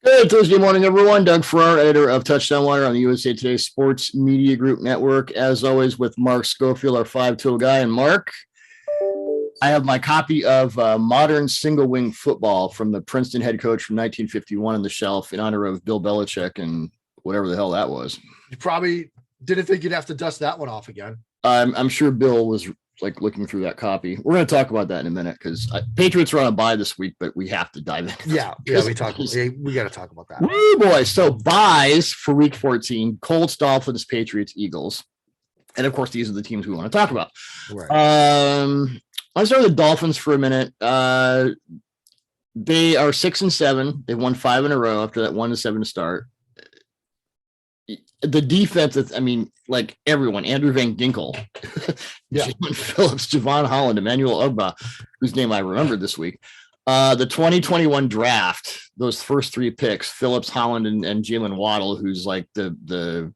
Good Thursday morning, everyone. Doug Farrar, editor of Touchdown Wire on the USA Today Sports Media Group Network. As always, with Mark Schofield, our five-tool guy. And Mark, I have my copy of Modern Single Wing Football from the Princeton head coach from 1951 on the shelf in honor of Bill Belichick and whatever the hell that was. You probably didn't think you'd have to dust that one off again. I'm sure Bill was like looking through that copy. We're going to talk about that in a minute because Patriots are on a bye this week, but we have to dive in. We got to talk about that. Woo boy. So buys for week 14, Colts, Dolphins, Patriots, Eagles. And of course, these are the teams we want to talk about. Right. Let's start with the Dolphins for a minute. They are 6-7. They've won 5 in a row after that 1-7 start. The defense, like everyone, Andrew Van Ginkel, Jalen Phillips, Javon Holland, Emmanuel Ogbah, whose name I remembered this week. The 2021 draft, those first 3 picks, Phillips, Holland, and Jalen Waddle, who's like the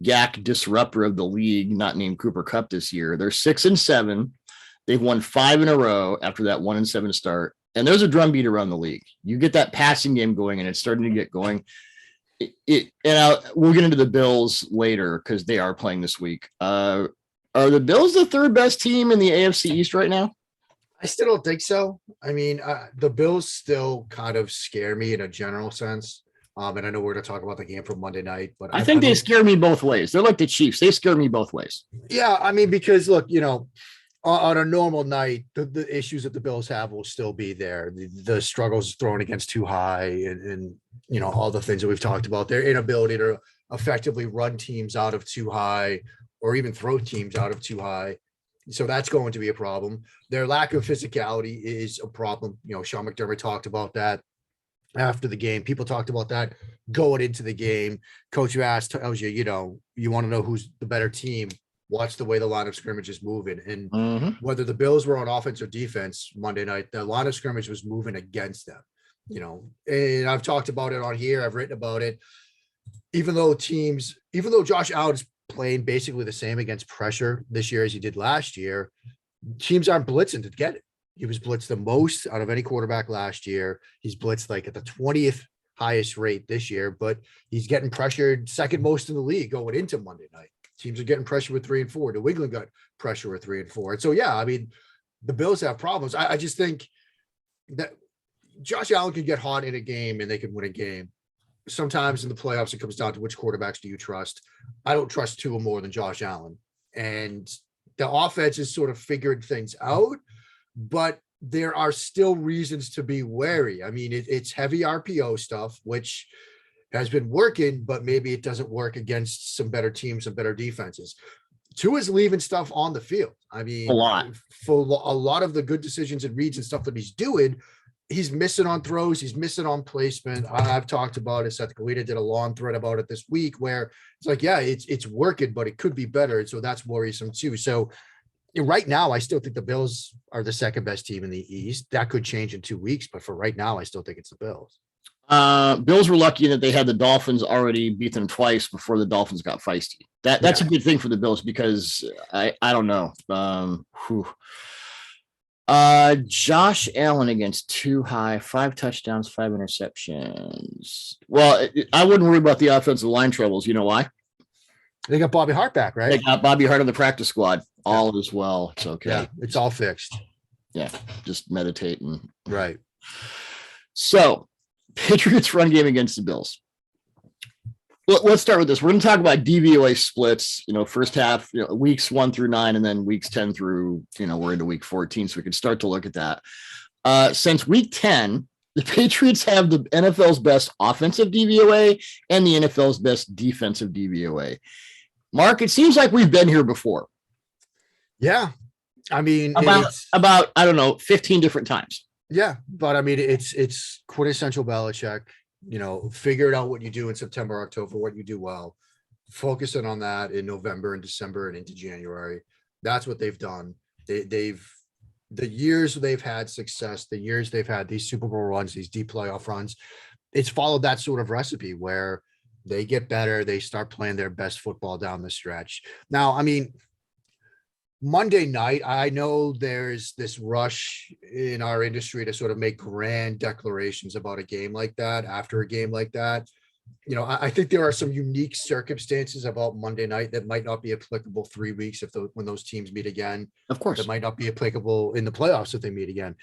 yak disruptor of the league, not named Cooper Kupp this year. They're 6-7. They've won 5 in a row after that 1-7 start. And there's a drumbeat around the league. You get that passing game going, and it's starting to get going. We'll get into the Bills later because they are playing this week. Are the Bills the third best team in the AFC East right now? I still don't think so. The Bills still kind of scare me in a general sense. And I know we're going to talk about the game from Monday night, but I think they scare me both ways. They're like the Chiefs. They scare me both ways. Yeah, because look, on a normal night, the issues that the Bills have will still be there. The struggles thrown against too high and all the things that we've talked about, their inability to effectively run teams out of too high or even throw teams out of too high. So that's going to be a problem. Their lack of physicality is a problem. Sean McDermott talked about that after the game. People talked about that going into the game. Coach Bass tells you, you want to know who's the better team. Watch the way the line of scrimmage is moving. And whether the Bills were on offense or defense Monday night, the line of scrimmage was moving against them. And I've talked about it on here. I've written about it. Even though Josh Allen's playing basically the same against pressure this year as he did last year, teams aren't blitzing to get it. He was blitzed the most out of any quarterback last year. He's blitzed like at the 20th highest rate this year, but he's getting pressured second most in the league going into Monday night. Teams are getting pressure with 3 and 4. New England got pressure with 3 and 4. And so, the Bills have problems. I just think that Josh Allen can get hot in a game and they can win a game. Sometimes in the playoffs, it comes down to which quarterbacks do you trust. I don't trust Tua more than Josh Allen. And the offense has sort of figured things out, but there are still reasons to be wary. It's heavy RPO stuff, which has been working, but maybe it doesn't work against some better teams and better defenses. Tua's leaving stuff on the field. A lot. For a lot of the good decisions and reads and stuff that he's doing, he's missing on throws. He's missing on placement. I've talked about it. Seth Galita did a long thread about it this week where it's like, it's working, but it could be better. And so that's worrisome too. So right now, I still think the Bills are the second best team in the East. That could change in 2 weeks, but for right now, I still think it's the Bills. Bills were lucky that they had the Dolphins already beat them twice before the Dolphins got feisty. That's a good thing for the Bills because I don't know. Josh Allen against too high, 5 touchdowns, 5 interceptions. Well, I wouldn't worry about the offensive line troubles. You know why? They got Bobby Hart back, right? They got Bobby Hart on the practice squad. All is well. It's okay. Yeah, it's all fixed. Yeah, just meditate and right. So, Patriots run game against the Bills. Let's start with this. We're going to talk about DVOA splits, first half, weeks 1 through 9, and then weeks 10 through, we're into week 14. So we can start to look at that. Since week 10, the Patriots have the NFL's best offensive DVOA and the NFL's best defensive DVOA. Mark, it seems like we've been here before. Yeah. About, I don't know, 15 different times. Yeah, but it's quintessential Belichick. Figure out what you do in September, October, what you do well. Focusing on that in November and December and into January. That's what they've done. The years they've had success, the years they've had these Super Bowl runs, these deep playoff runs, it's followed that sort of recipe where they get better, they start playing their best football down the stretch. Now, Monday night, I know there's this rush in our industry to sort of make grand declarations about a game like that after a game like that. You know, I think there are some unique circumstances about Monday night that might not be applicable 3 weeks when those teams meet again. Of course. That might not be applicable in the playoffs if they meet again.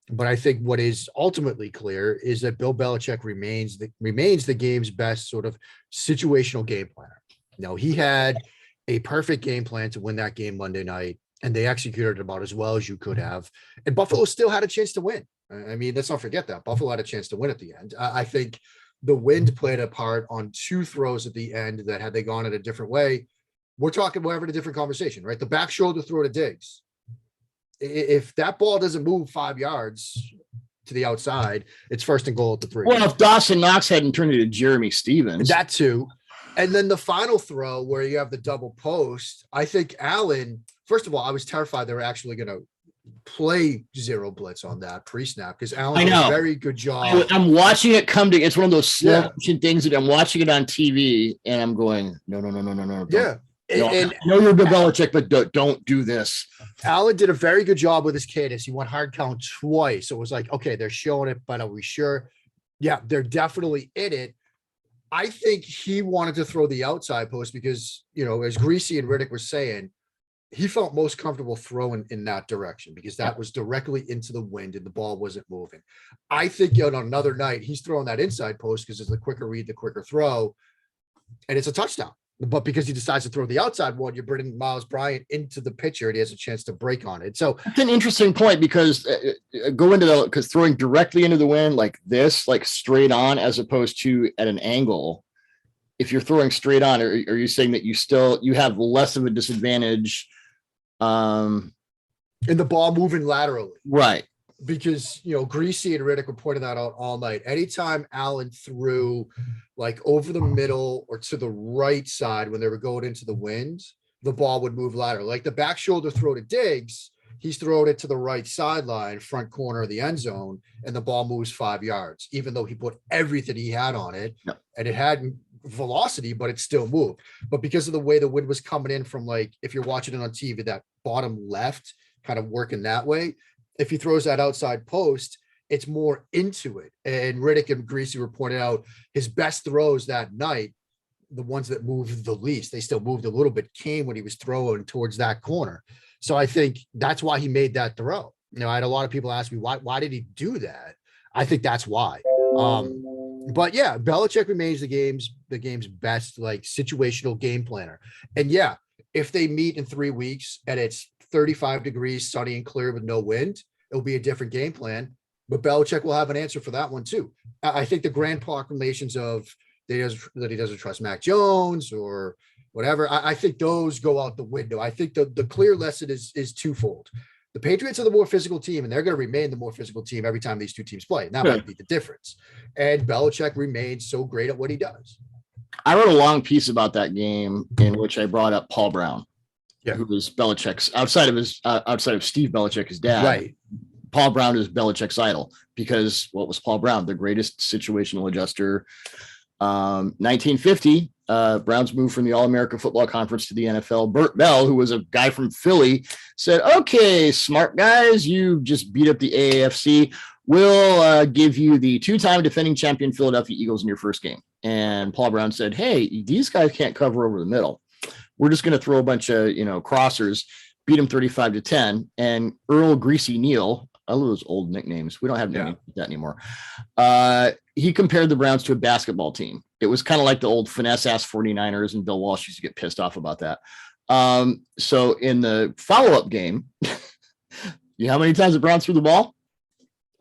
But I think what is ultimately clear is that Bill Belichick remains the game's best sort of situational game planner. You know, he had a perfect game plan to win that game Monday night, and they executed it about as well as you could have. And Buffalo still had a chance to win. I mean, let's not forget that Buffalo had a chance to win at the end. I think the wind played a part on 2 throws at the end that had they gone in a different way, we're talking about having a different conversation, right? The back shoulder throw to Diggs. If that ball doesn't move 5 yards to the outside, it's 1st and goal at the 3. Well, if Dawson Knox hadn't turned it to Jeremy Stevens. That too. And then the final throw where you have the double post, I think Allen, first of all, I was terrified they were actually going to play zero blitz on that pre-snap because Allen did a very good job. I'm watching it come to, it's one of those slow motion things that I'm watching it on TV and I'm going, no. Yeah. And I know you're Bill Belichick, but don't do this. Allen did a very good job with his cadence. He went hard count twice. So it was like, okay, they're showing it, but are we sure? Yeah, they're definitely in it. I think he wanted to throw the outside post because, you know, as Greasy and Riddick were saying, he felt most comfortable throwing in that direction because that was directly into the wind and the ball wasn't moving. I think on another night, he's throwing that inside post because it's the quicker read, the quicker throw, and it's a touchdown. But because he decides to throw the outside one, you're bringing Miles Bryant into the picture and he has a chance to break on it. So it's an interesting point because because throwing directly into the wind like this, like straight on, as opposed to at an angle, if you're throwing straight on, are you saying that you have less of a disadvantage in the ball moving laterally? Right. Because, you know, Greasy and Riddick were pointing that out all night. Anytime Allen threw like over the middle or to the right side when they were going into the wind, the ball would move lateral. Like the back shoulder throw to Diggs, he's throwing it to the right sideline, front corner of the end zone, and the ball moves 5 yards, even though he put everything he had on it and it had velocity, but it still moved. But because of the way the wind was coming in from, like, if you're watching it on TV, that bottom left kind of working that way, if he throws that outside post, it's more into it. And Riddick and Greasy were pointing out his best throws that night, the ones that moved the least, they still moved a little bit, came when he was throwing towards that corner. So I think that's why he made that throw. You know, I had a lot of people ask me, why did he do that? I think that's why. But yeah, Belichick remains the game's best, like, situational game planner. And yeah, if they meet in 3 weeks and it's 35 degrees, sunny and clear with no wind, it'll be a different game plan. But Belichick will have an answer for that one too. I think the grand proclamations of that he doesn't trust Mac Jones or whatever, I think those go out the window. I think the clear lesson is twofold. The Patriots are the more physical team, and they're going to remain the more physical team every time these two teams play. And that might be the difference. And Belichick remains so great at what he does. I wrote a long piece about that game in which I brought up Paul Brown, who was Belichick's outside of Steve Belichick, his dad. Right. Paul Brown is Belichick's idol because what was Paul Brown? The greatest situational adjuster. 1950, Browns moved from the All-America Football Conference to the NFL. Burt Bell, who was a guy from Philly, said, okay, smart guys, you just beat up the AFC. We'll give you the 2-time defending champion Philadelphia Eagles in your first game. And Paul Brown said, hey, these guys can't cover over the middle. We're just going to throw a bunch of, crossers, beat them 35-10. And Earl Greasy Neal, I love those old nicknames. We don't have names like that anymore. He compared the Browns to a basketball team. It was kind of like the old finesse-ass 49ers, and Bill Walsh used to get pissed off about that. So in the follow-up game, how many times the Browns threw the ball?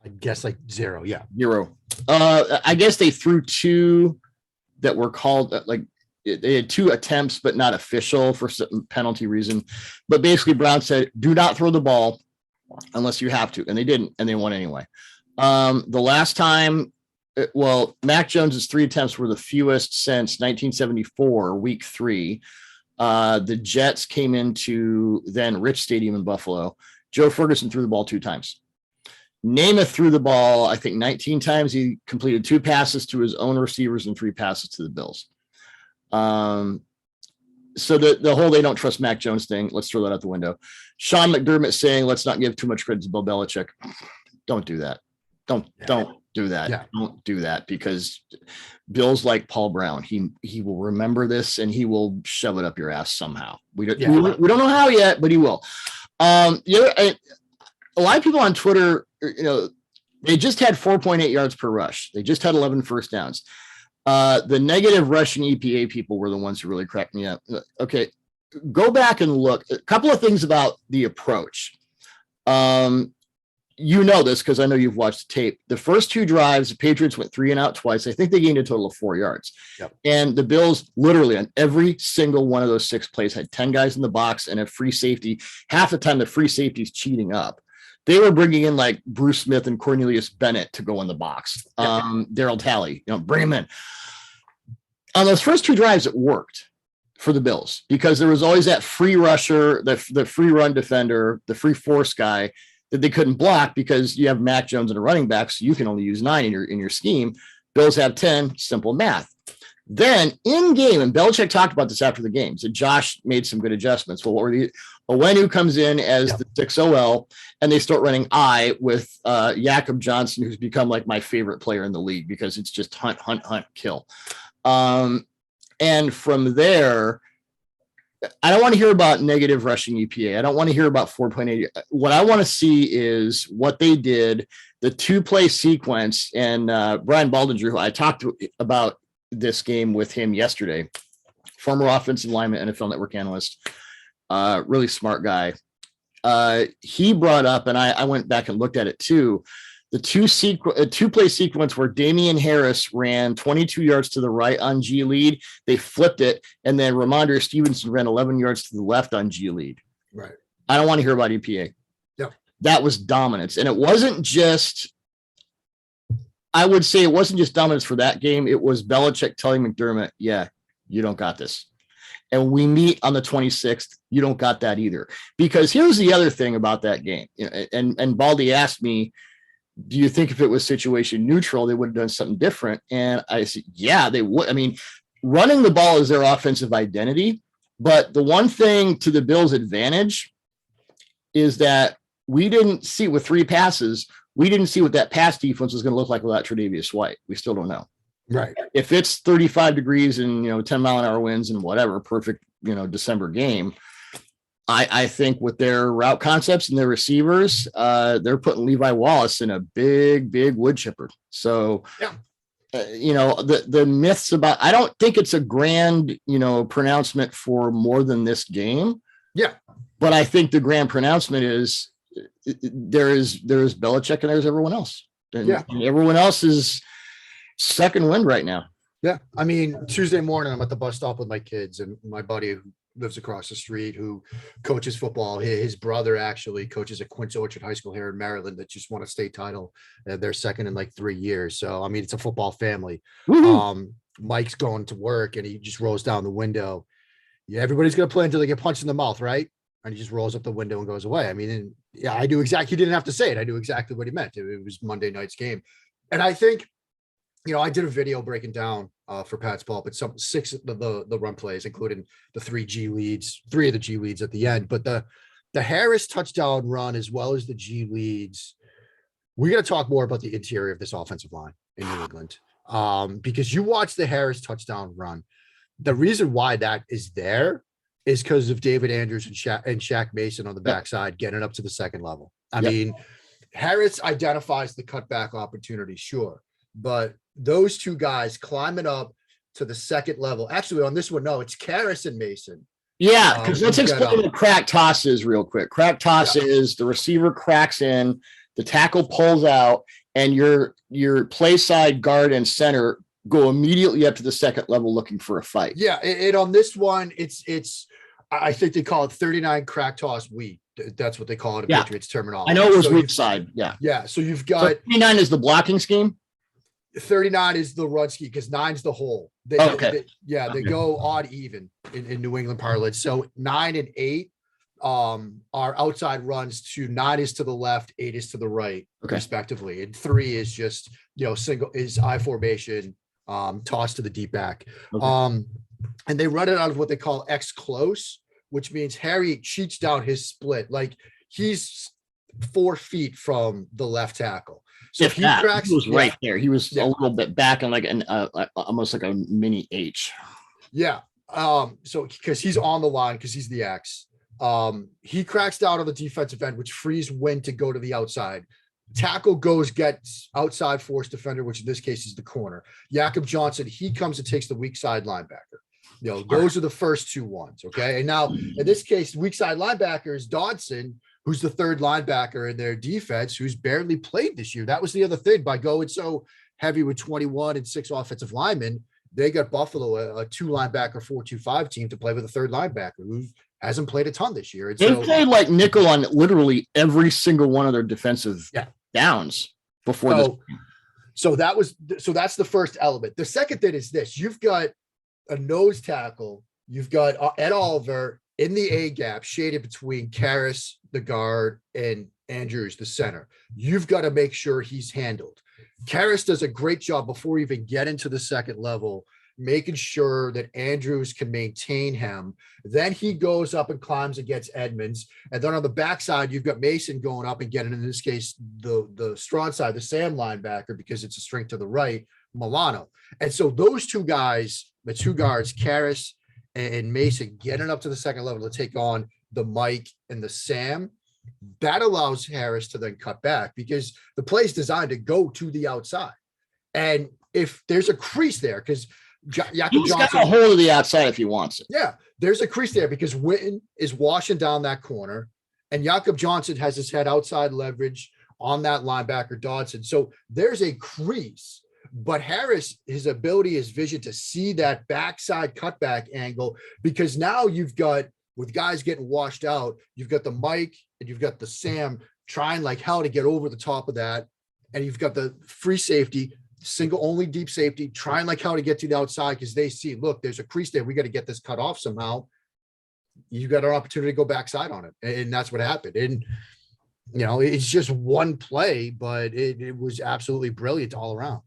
I guess like zero. Yeah. 0. I guess they threw 2 that were called they had 2 attempts, but not official for some penalty reason. But basically Brown said, do not throw the ball unless you have to. And they didn't, and they won anyway. The last time, Mac Jones's 3 attempts were the fewest since 1974, week 3. The Jets came into then Rich Stadium in Buffalo. Joe Ferguson threw the ball 2 times. Namath threw the ball, I think, 19 times. He completed 2 passes to his own receivers and 3 passes to the Bills. So the whole they don't trust Mac Jones thing, let's throw that out the window. Sean McDermott saying, let's not give too much credit to Bill Belichick. Don't do that. Don't do that. Yeah. Don't do that, because Bill's like Paul Brown. He will remember this and he will shove it up your ass somehow. We don't know how yet, but he will. A lot of people on Twitter, they just had 4.8 yards per rush. They just had 11 first downs. The negative rushing EPA people were the ones who really cracked me up. Okay, go back and look. A couple of things about the approach. You know this because I know you've watched the tape. The first 2 drives, the Patriots went 3 and out twice. I think they gained a total of 4 yards. Yep. And the Bills, literally on every single one of those 6 plays, had 10 guys in the box and a free safety. Half the time, the free safety is cheating up. They were bringing in like Bruce Smith and Cornelius Bennett to go in the box. Daryl Talley, bring him in. On those first 2 drives, it worked for the Bills because there was always that free rusher, the free run defender, the free force guy that they couldn't block because you have Mac Jones and a running back, so you can only use 9 in your scheme. Bills have 10, simple math. Then in game, and Belichick talked about this after the game, so Josh made some good adjustments. Well, what were the Owenu comes in as the 6 OL, and they start running I with Jakob Johnson, who's become like my favorite player in the league because it's just hunt, kill. And from there, I don't want to hear about negative rushing EPA. I don't want to hear about 4.8. What I want to see is what they did, the 2-play sequence. And Brian Baldinger, who I talked about this game with him yesterday, former offensive lineman, NFL Network analyst, really smart guy. He brought up, and I went back and looked at it too, the 2-play sequence where Damian Harris ran 22 yards to the right on G lead. They flipped it, and then Ramondre Stevenson ran 11 yards to the left on G lead. Right. I don't want to hear about EPA. Yeah. That was dominance. And it wasn't just, I would say it wasn't just dominance for that game. It was Belichick telling McDermott, yeah, you don't got this. And we meet on the 26th. You don't got that either. Because here's the other thing about that game. And Baldy asked me, do you think if it was situation neutral, they would have done something different? And I said, yeah, they would. I mean, running the ball is their offensive identity. But the one thing to the Bills' advantage is that we didn't see with 3 passes, we didn't see what that pass defense was going to look like without Tre'Davious White. We still don't know. Right. If it's 35 degrees and, 10-mile-an-hour winds and whatever, perfect, December game, I think with their route concepts and their receivers, they're putting Levi Wallace in a big, big wood chipper. So, the myths about, I don't think it's a grand, pronouncement for more than this game. Yeah. But I think the grand pronouncement is there is Belichick and there's everyone else. And everyone else is second wind right now. Yeah. I mean, Tuesday morning, I'm at the bus stop with my kids and my buddy who lives across the street who coaches football. His brother actually coaches at Quince Orchard High School here in Maryland that just won a state title. They're second in like 3 years. So, I mean, it's a football family. Mike's going to work and he just rolls down the window. Yeah, everybody's going to play until they get punched in the mouth, right? And he just rolls up the window and goes away. I mean, I do exactly, he didn't have to say it. I knew exactly what he meant. It was Monday night's game. And I think, I did a video breaking down for Pat's Pulp, but 6 of the run plays, including the 3 of the G leads at the end. But the Harris touchdown run, as well as the G leads, we're going to talk more about the interior of this offensive line in New England. Because you watch the Harris touchdown run. The reason why that is there is because of David Andrews and Shaq Mason on the backside getting up to the second level. I mean, Harris identifies the cutback opportunity, sure. But those 2 guys climbing up to the second level. Actually, on this one, no, it's Karras and Mason. Yeah, because let's explain what crack toss is real quick. Crack toss is the receiver cracks in, the tackle pulls out, and your play side guard and center go immediately up to the second level looking for a fight. Yeah, it on this one, it's I think they call it 39 crack toss weak. That's what they call it in Patriots terminology. I know it was weak side. Yeah. Yeah. So you've got 39 is the blocking scheme. 39 is the run scheme because 9's the hole. They go odd even in New England parlance. So 9 and 8 are outside runs. 9 is to the left, 8 is to the right, respectively, and 3 is just single is I formation, toss to the deep back. And they run it out of what they call X close, which means Harry cheats down his split. Like he's 4 feet from the left tackle. So if he cracks, he was right there. He was a little bit back and like almost like a mini H. Yeah. So because he's on the line, because he's the X. He cracks down on the defensive end, which frees Wynn to go to the outside. Tackle gets outside force defender, which in this case is the corner. Jakob Johnson, he comes and takes the weak side linebacker. Those are the first 2 ones. Okay. And now in this case, weak side linebacker is Dodson, who's the third linebacker in their defense, who's barely played this year. That was the other thing. By going so heavy with 21 and 6 offensive linemen, they got Buffalo a 2 linebacker 4-2-5 team to play with a third linebacker who hasn't played a ton this year. And they played like nickel on literally every single one of their defensive downs before this. So that's the first element. The second thing is this: you've got a nose tackle, you've got Ed Oliver in the A gap, shaded between Karras, the guard, and Andrews, the center. You've got to make sure he's handled. Karras does a great job before you even get into the second level, making sure that Andrews can maintain him. Then he goes up and climbs against Edmonds. And then on the backside, you've got Mason going up and getting, in this case, the strong side, the Sam linebacker, because it's a strength to the right, Milano. And so those 2 guys, the 2 guards, Karras and Mason, getting up to the second level to take on the Mike and the Sam, that allows Harris to then cut back because the play is designed to go to the outside. And if there's a crease there, because He's got a hold of the outside if he wants it. Yeah, there's a crease there because Witten is washing down that corner, and Jakob Johnson has his head outside leverage on that linebacker Dodson. So there's a crease, but Harris, his ability, his vision to see that backside cutback angle, because now you've got, with guys getting washed out, you've got the Mike and you've got the Sam trying like hell to get over the top of that, and you've got the free safety, single only deep safety, trying like how to get to the outside because they see, look, there's a crease there. We got to get this cut off somehow. You got an opportunity to go backside on it. And that's what happened. And, it's just one play, but it was absolutely brilliant all around.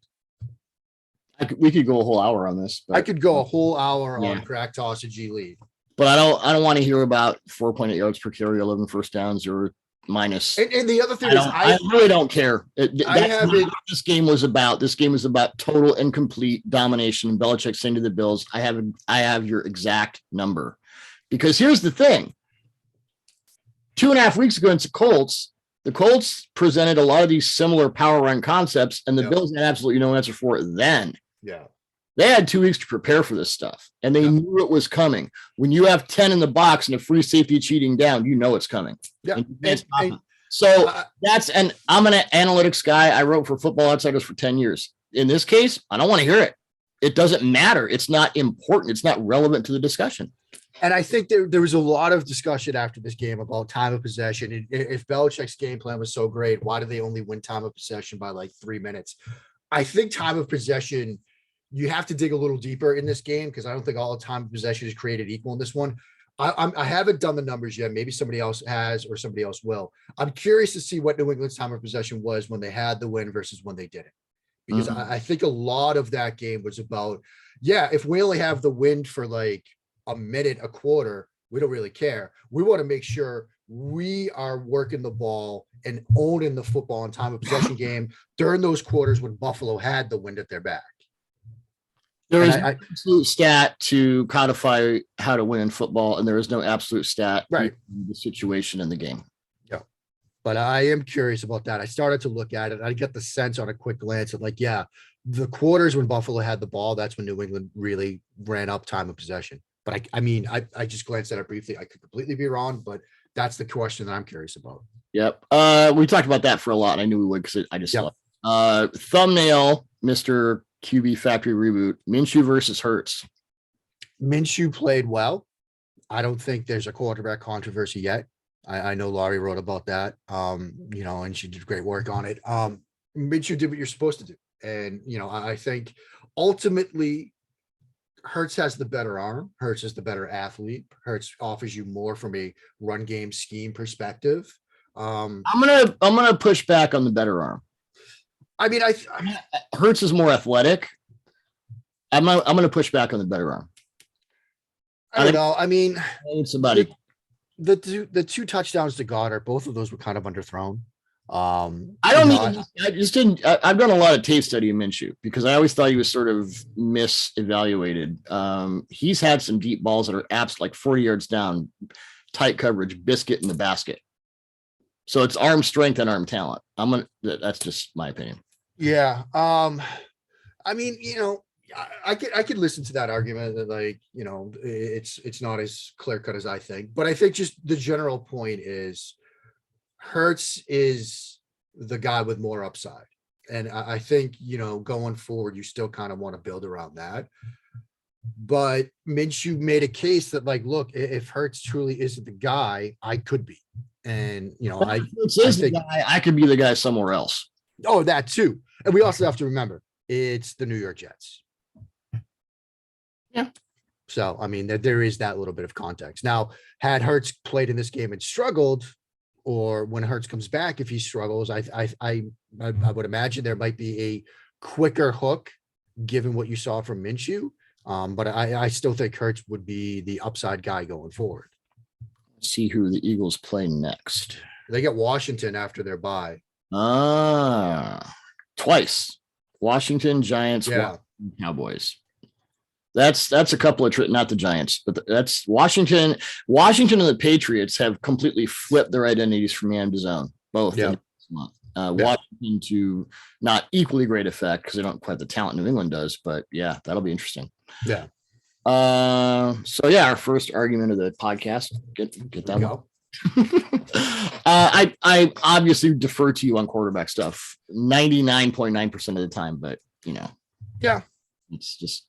We could go a whole hour on this. I could go a whole hour on crack toss and G lead. But I don't want to hear about 4.8 yards per carry, 11 first downs, or minus. And the other thing I really don't care. This game was about. This game was about total and complete domination. And Belichick saying to the Bills, I have your exact number. Because here's the thing. 2.5 weeks ago against the Colts presented a lot of these similar power run concepts, and the Bills had absolutely no answer for it then. Yeah. They had 2 weeks to prepare for this stuff, and they knew it was coming. When you have 10 in the box and a free safety cheating down, you know it's coming. Yeah. And I'm an analytics guy. I wrote for Football Outsiders for 10 years. In this case, I don't want to hear it. It doesn't matter. It's not important. It's not relevant to the discussion. And I think there was a lot of discussion after this game about time of possession. And if Belichick's game plan was so great, why did they only win time of possession by like 3 minutes? I think time of possession, you have to dig a little deeper in this game because I don't think all the time of possession is created equal in this one. I haven't done the numbers yet. Maybe somebody else has or somebody else will. I'm curious to see what New England's time of possession was when they had the win versus when they didn't. Because I think a lot of that game was about, if we only have the win for like a minute, a quarter, we don't really care. We want to make sure we are working the ball and owning the football and time of possession game during those quarters when Buffalo had the wind at their back. There is an absolute stat to codify how to win in football, and there is no absolute stat in the situation in the game. Yeah. But I am curious about that. I started to look at it. I get the sense on a quick glance of like, the quarters when Buffalo had the ball, that's when New England really ran up time of possession. But I just glanced at it briefly. I could completely be wrong, but that's the question that I'm curious about. Yep. We talked about that for a lot. I knew we would because I just saw it. Thumbnail, Mr. QB Factory Reboot, Minshew versus Hurts. Minshew played well. I don't think there's a quarterback controversy yet. I know Laurie wrote about that, and she did great work on it. Minshew did what you're supposed to do. And, I think ultimately Hurts has the better arm. Hurts is the better athlete. Hurts offers you more from a run game scheme perspective. I'm gonna push back on the better arm. Hurts is more athletic. I'm gonna push back on the better arm. I don't know. I mean, I need somebody. The two touchdowns to Goddard, both of those were kind of underthrown. I don't mean, I just didn't. I've done a lot of tape study of Minshew because I always thought he was sort of misevaluated. He's had some deep balls that are apps like 40 yards down, tight coverage, biscuit in the basket. So it's arm strength and arm talent. That's just my opinion. Yeah. I mean, I could listen to that argument that, like, it's not as clear cut as I think, but I think just the general point is Hurts is the guy with more upside. And I think, going forward, you still kind of want to build around that. But Minshew made a case that, like, look, if Hurts truly isn't the guy, I could be. And, I think I could be the guy somewhere else. Oh, that too. And we also have to remember it's the New York Jets. Yeah. So, I mean, there is that little bit of context. Now, had Hurts played in this game and struggled, or when Hurts comes back, if he struggles, I would imagine there might be a quicker hook given what you saw from Minshew. But I still think Hurts would be the upside guy going forward. See who the Eagles play next. They get Washington after their bye. Twice. Washington, Giants, yeah. Cowboys. That's a couple of not the Giants, but that's Washington. Washington and the Patriots have completely flipped their identities from man to zone, both. Yeah. Washington to not equally great effect because they don't quite the talent New England does, but yeah, that'll be interesting. Yeah. So yeah, our first argument of the podcast. Get that one. I obviously defer to you on quarterback stuff 99.9% of the time, but yeah, that's just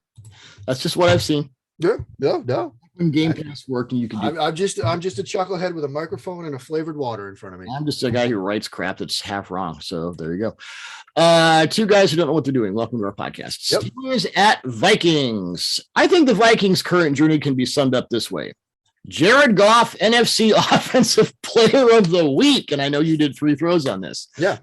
what I've seen. Yeah, no. When Game Pass worked, and you can do. I'm just a chucklehead with a microphone and a flavored water in front of me. I'm just a guy who writes crap that's half wrong. So there you go. Two guys who don't know what they're doing. Welcome to our podcast. Yep. Steelers at Vikings. I think the Vikings' current journey can be summed up this way. Jared Goff, NFC Offensive Player of the Week. And I know you did 3 throws on this. Yeah.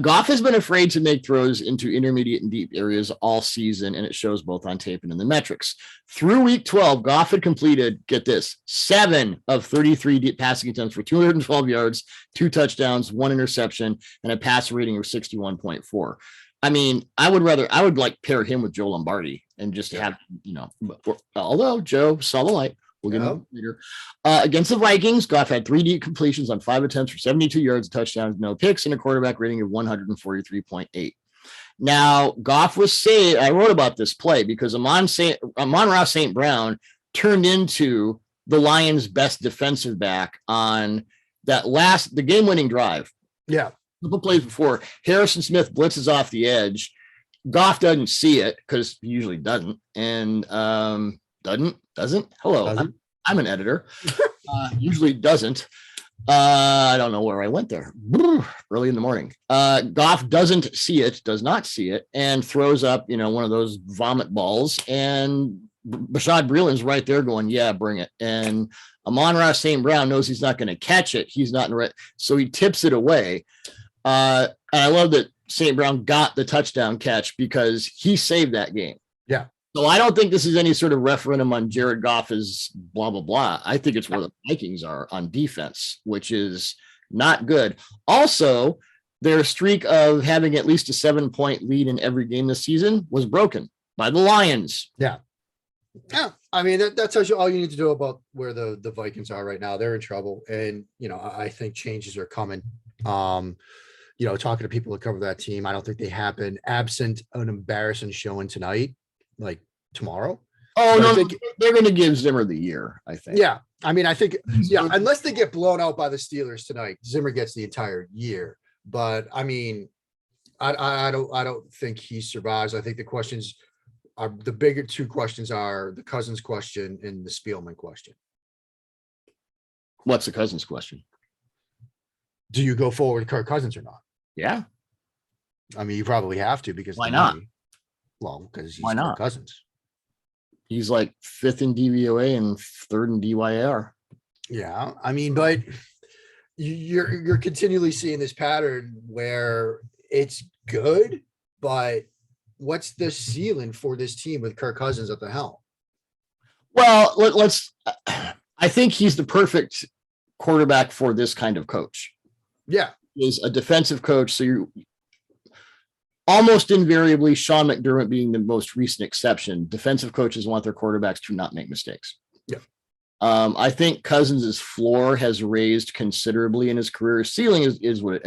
Goff has been afraid to make throws into intermediate and deep areas all season, and it shows both on tape and in the metrics. Through week 12, Goff had completed, get this, 7 of 33 deep passing attempts for 212 yards, 2 touchdowns, 1 interception, and a passer rating of 61.4. I mean, I would like pair him with Joe Lombardi and just have, although Joe saw the light. We'll get into it later. Against the Vikings, Goff had 3 deep completions on 5 attempts for 72 yards, touchdowns, no picks, and a quarterback rating of 143.8. Now, Goff was saying, I wrote about this play because Amon-Ra St. Brown turned into the Lions' best defensive back on the game-winning drive. Yeah. A couple plays before, Harrison Smith blitzes off the edge. Goff doesn't see it because he usually doesn't. And doesn't. Hello. Doesn't. I'm an editor. Usually doesn't. I don't know where I went there. Early in the morning. Goff does not see it, and throws up, one of those vomit balls. And Bashad Breeland's right there going, yeah, bring it. And Amon-Ra St. Brown knows he's not going to catch it. He's not in the right. So he tips it away. And I love that St. Brown got the touchdown catch because he saved that game. Yeah. So I don't think this is any sort of referendum on Jared Goff is blah, blah, blah. I think it's where the Vikings are on defense, which is not good. Also, their streak of having at least a 7-point lead in every game this season was broken by the Lions. Yeah. Yeah. I mean, that tells you all you need to know about where the Vikings are right now. They're in trouble. And, I think changes are coming. Talking to people that cover that team, I don't think they happen absent an embarrassing showing tonight. Like tomorrow. Oh, no, they're going to give Zimmer the year, I think. Yeah. I mean, I think, unless they get blown out by the Steelers tonight, Zimmer gets the entire year. But I mean, I don't think he survives. I think the questions are the bigger 2 questions are the Cousins question and the Spielman question. What's the Cousins question? Do you go forward with Kirk Cousins or not? Yeah. I mean, you probably have to because why not? Well, because he's why not? Cousins. He's like 5th in DVOA and 3rd in DYAR. Yeah, I mean, but you're continually seeing this pattern where it's good, but what's the ceiling for this team with Kirk Cousins at the helm? Well, let's. I think he's the perfect quarterback for this kind of coach. Yeah, Is a defensive coach, so you almost invariably, Sean McDermott being the most recent exception, defensive coaches want their quarterbacks to not make mistakes. Yeah. I think Cousins' floor has raised considerably in his career. His ceiling is what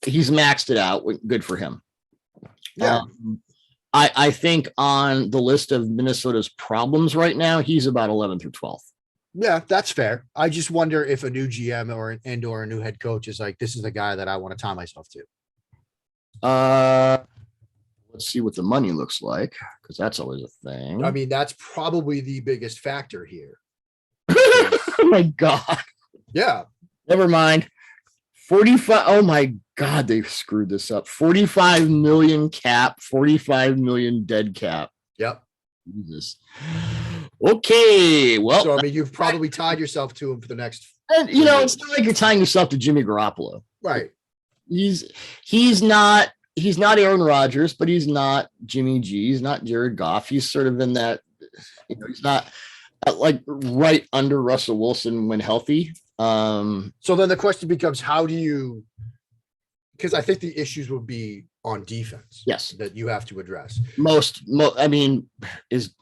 he's maxed it out. Good for him. Yeah. I think on the list of Minnesota's problems right now, he's about 11th or 12th. Yeah, that's fair. I just wonder if a new GM or a new head coach is like, this is the guy that I want to tie myself to. Let's see what the money looks like, because that's always a thing. I mean, that's probably the biggest factor here. Oh my God. Yeah. Never mind. 45. Oh my God, they've screwed this up. 45 million cap, 45 million dead cap. Yep. Jesus. Okay. Well, so I mean, you've probably tied yourself to him for the next. And it's not like you're tying yourself to Jimmy Garoppolo. Right. He's not Aaron Rodgers, but he's not Jimmy G. He's not Jared Goff. He's sort of in that, he's not like right under Russell Wilson when healthy. So then the question becomes, how do you, because I think the issues would be on defense. Yes. That you have to address. I mean, is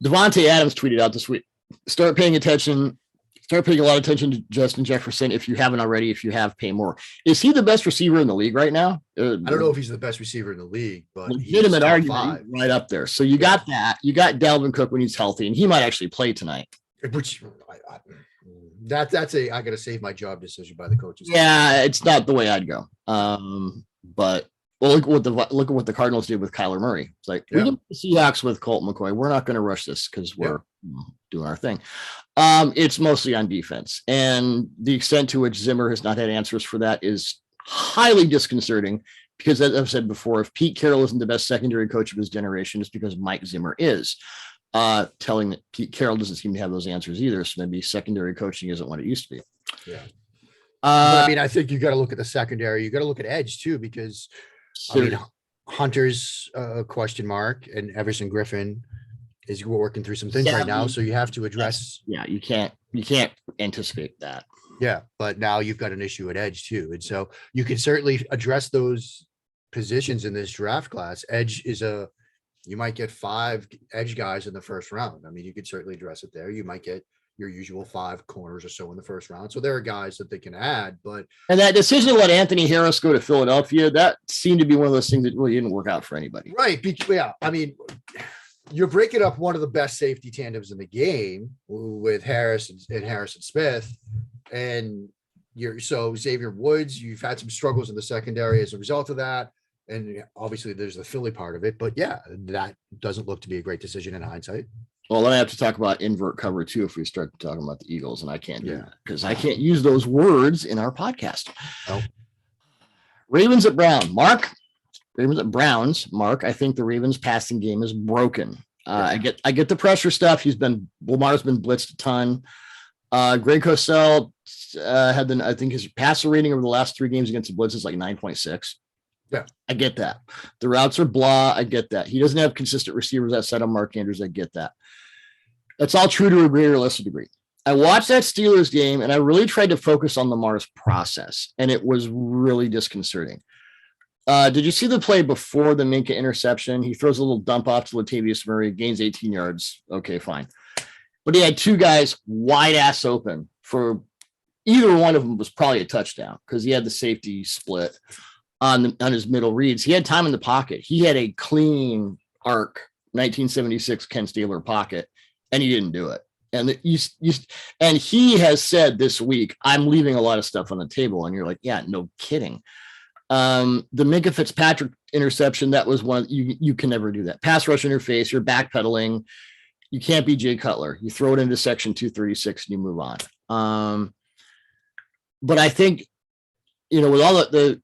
Devontae Adams tweeted out this week, start paying a lot of attention to Justin Jefferson. If you haven't already, if you have, pay more. Is he the best receiver in the league right now? I don't know if he's the best receiver in the league, but legitimate argument right up there. So you got that. You got Dalvin Cook when he's healthy, and he might actually play tonight. Which that's I got to save my job decision by the coaches. Yeah, it's not the way I'd go. But look at what the Cardinals did with Kyler Murray. It's like we did the Seahawks with Colt McCoy. We're not going to rush this because we're doing our thing. It's mostly on defense, and the extent to which Zimmer has not had answers for that is highly disconcerting. Because as I've said before, if Pete Carroll isn't the best secondary coach of his generation, it's because Mike Zimmer is. Telling that Pete Carroll doesn't seem to have those answers either. So maybe secondary coaching isn't what it used to be. Yeah. But I mean, I think you got to look at the secondary. You got to look at edge too, because I mean, Hunter's a question mark, and Everson Griffin is working through some things right now. So you have to address. Yeah, you can't anticipate that. Yeah, but now you've got an issue at edge too, and so you can certainly address those positions in this draft class. Edge is you might get 5 edge guys in the first round. I mean, you could certainly address it there. You might get your usual 5 corners or so in the first round. So there are guys that they can add, and that decision to let Anthony Harris go to Philadelphia, that seemed to be one of those things that really didn't work out for anybody. Right. Yeah. I mean, you're breaking up one of the best safety tandems in the game with Harris and Harrison Smith. And so Xavier Woods, you've had some struggles in the secondary as a result of that. And obviously there's the Philly part of it, but yeah, that doesn't look to be a great decision in hindsight. Well, then I have to talk about invert cover too if we start talking about the Eagles, and I can't do that because I can't use those words in our podcast. Oh. Ravens at Browns, Mark. I think the Ravens passing game is broken. I get the pressure stuff. Lamar's been blitzed a ton. Greg Cosell had I think his passer rating over the last 3 games against the blitz is like 9.6. Yeah, I get that. The routes are blah. I get that. He doesn't have consistent receivers outside of Mark Andrews. I get that. That's all true to a greater or lesser degree. I watched that Steelers game and I really tried to focus on Lamar's process, and it was really disconcerting. Did you see the play before the Minka interception? He throws a little dump off to Latavius Murray, gains 18 yards. Okay, fine. But he had 2 guys wide ass open for either one of them was probably a touchdown because he had the safety split on his middle reads. He had time in the pocket. He had a clean arc 1976 Ken Stabler pocket, and he didn't do it. And and he has said this week, I'm leaving a lot of stuff on the table. And you're like, yeah, no kidding. The Minka Fitzpatrick interception, that was one you can never do that. Pass rush interface, you're backpedaling. You can't be Jay Cutler. You throw it into section 236 and you move on. But I think, with all the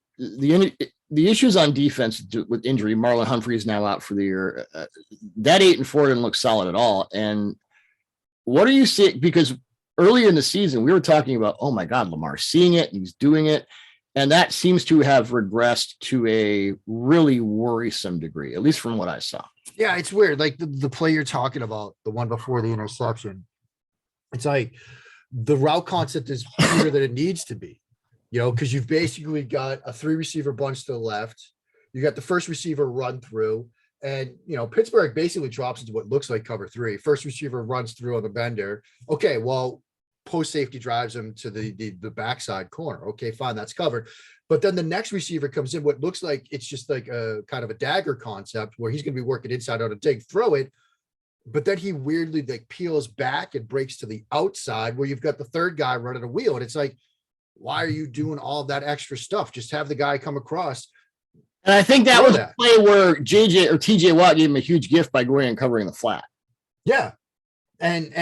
issues on defense with injury, Marlon Humphrey is now out for the year. That 8-4 didn't look solid at all. And what are you seeing? Because earlier in the season, we were talking about, oh my God, Lamar seeing it, and he's doing it. And that seems to have regressed to a really worrisome degree, at least from what I saw. Yeah, it's weird. Like the play you're talking about, the one before the interception, it's like the route concept is harder than it needs to be, because you've basically got a 3-receiver bunch to the left. You got the first receiver run through, and Pittsburgh basically drops into what looks like cover 3. First receiver runs through on the bender. Okay, well, post safety drives him to the backside corner. Okay, fine, that's covered. But then the next receiver comes in, what looks like it's just like a kind of a dagger concept where he's going to be working inside out a dig, throw it. But then he weirdly like peels back and breaks to the outside where you've got the third guy running a wheel. And it's like, why are you doing all that extra stuff? Just have the guy come across. And I think that was a play where JJ or TJ Watt gave him a huge gift by going and covering the flat. Yeah. And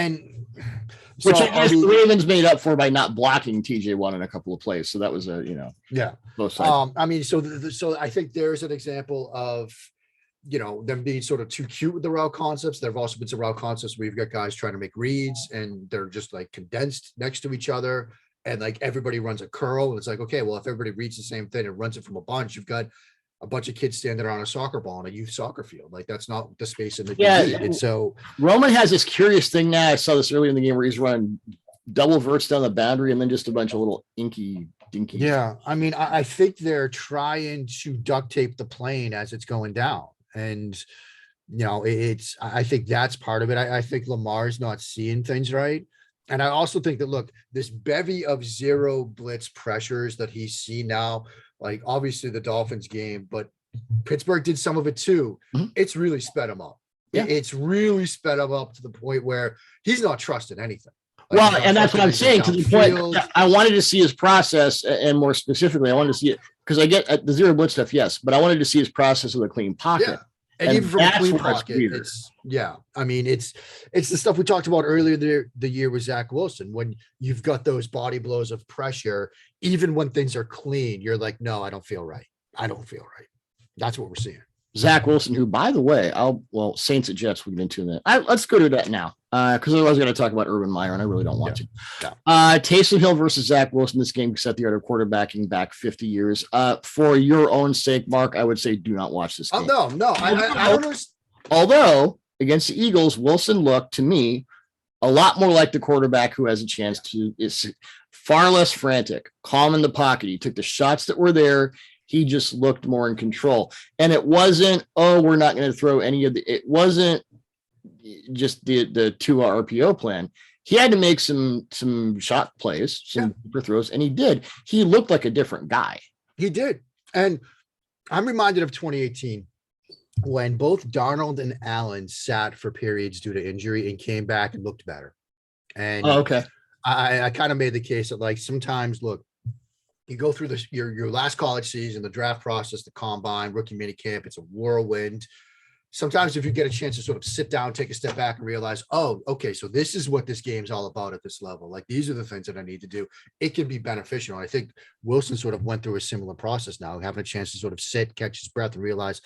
which I guess the Ravens made up for by not blocking TJ Watt in a couple of plays. So that was both sides. So I think there's an example of, them being sort of too cute with the route concepts. There have also been some route concepts where you've got guys trying to make reads and they're just like condensed next to each other. And like everybody runs a curl. And it's like, okay, well, if everybody reads the same thing and runs it from a bunch, you've got a bunch of kids standing around a soccer ball in a youth soccer field. Like that's not the space in the need. And so Roman has this curious thing now. I saw this earlier in the game where he's running double verts down the boundary and then just a bunch of little inky dinky. Yeah. I mean, I think they're trying to duct tape the plane as it's going down. And, I think that's part of it. I think Lamar's not seeing things right. And I also think that, look, this bevy of zero blitz pressures that he's seen now, like obviously the Dolphins game, but Pittsburgh did some of it too. Mm-hmm. It's really sped him up. Yeah. It's really sped him up to the point where he's not trusting anything. Well, and that's what I'm saying, to the point. I wanted to see his process, and more specifically, I wanted to see it because I get the zero blitz stuff, yes, but I wanted to see his process of the clean pocket. Yeah. And even from a clean pocket, it's the stuff we talked about earlier the year with Zach Wilson. When you've got those body blows of pressure, even when things are clean, you're like, no, I don't feel right. That's what we're seeing. Zach Wilson, who, by the way, Saints at Jets, we'll get into that. Let's go to that now, because otherwise we're going to talk about Urban Meyer, and I really don't want to. Taysom Hill versus Zach Wilson. This game set the art of quarterbacking back 50 years. For your own sake, Mark, I would say do not watch this game. Oh, no. I don't. Although, against the Eagles, Wilson looked, to me, a lot more like the quarterback who has a chance to is far less frantic, calm in the pocket. He took the shots that were there. He just looked more in control. And it wasn't, we're not going to throw any of it wasn't just the 2 RPO plan. He had to make some shot plays, some deeper throws, and he did. He looked like a different guy. He did. And I'm reminded of 2018 when both Darnold and Allen sat for periods due to injury and came back and looked better. And okay. I kind of made the case that, like, sometimes, look, you go through your last college season, the draft process, the combine, rookie mini camp, it's a whirlwind. Sometimes if you get a chance to sort of sit down, take a step back and realize, oh, okay, so this is what this game's all about at this level. Like, these are the things that I need to do. It can be beneficial. And I think Wilson sort of went through a similar process now, having a chance to sort of sit, catch his breath and realize,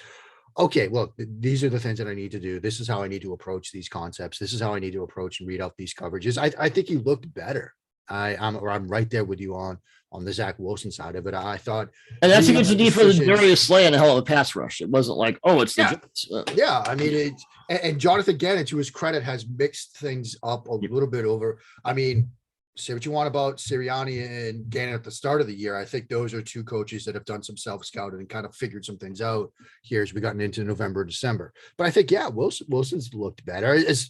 okay, look, these are the things that I need to do. This is how I need to approach these concepts. This is how I need to approach and read out these coverages. I think he looked better. I'm right there with you on the Zach Wilson side of it. I thought, and that's against the defense of Darius Slay and a hell of a pass rush. It wasn't like, it's the Jets. I mean, and Jonathan Gannon, to his credit, has mixed things up a little bit over. I mean, say what you want about Sirianni and Gannon at the start of the year. I think those are 2 coaches that have done some self-scouting and kind of figured some things out here as we gotten into November, December. But I think, Wilson's looked better. As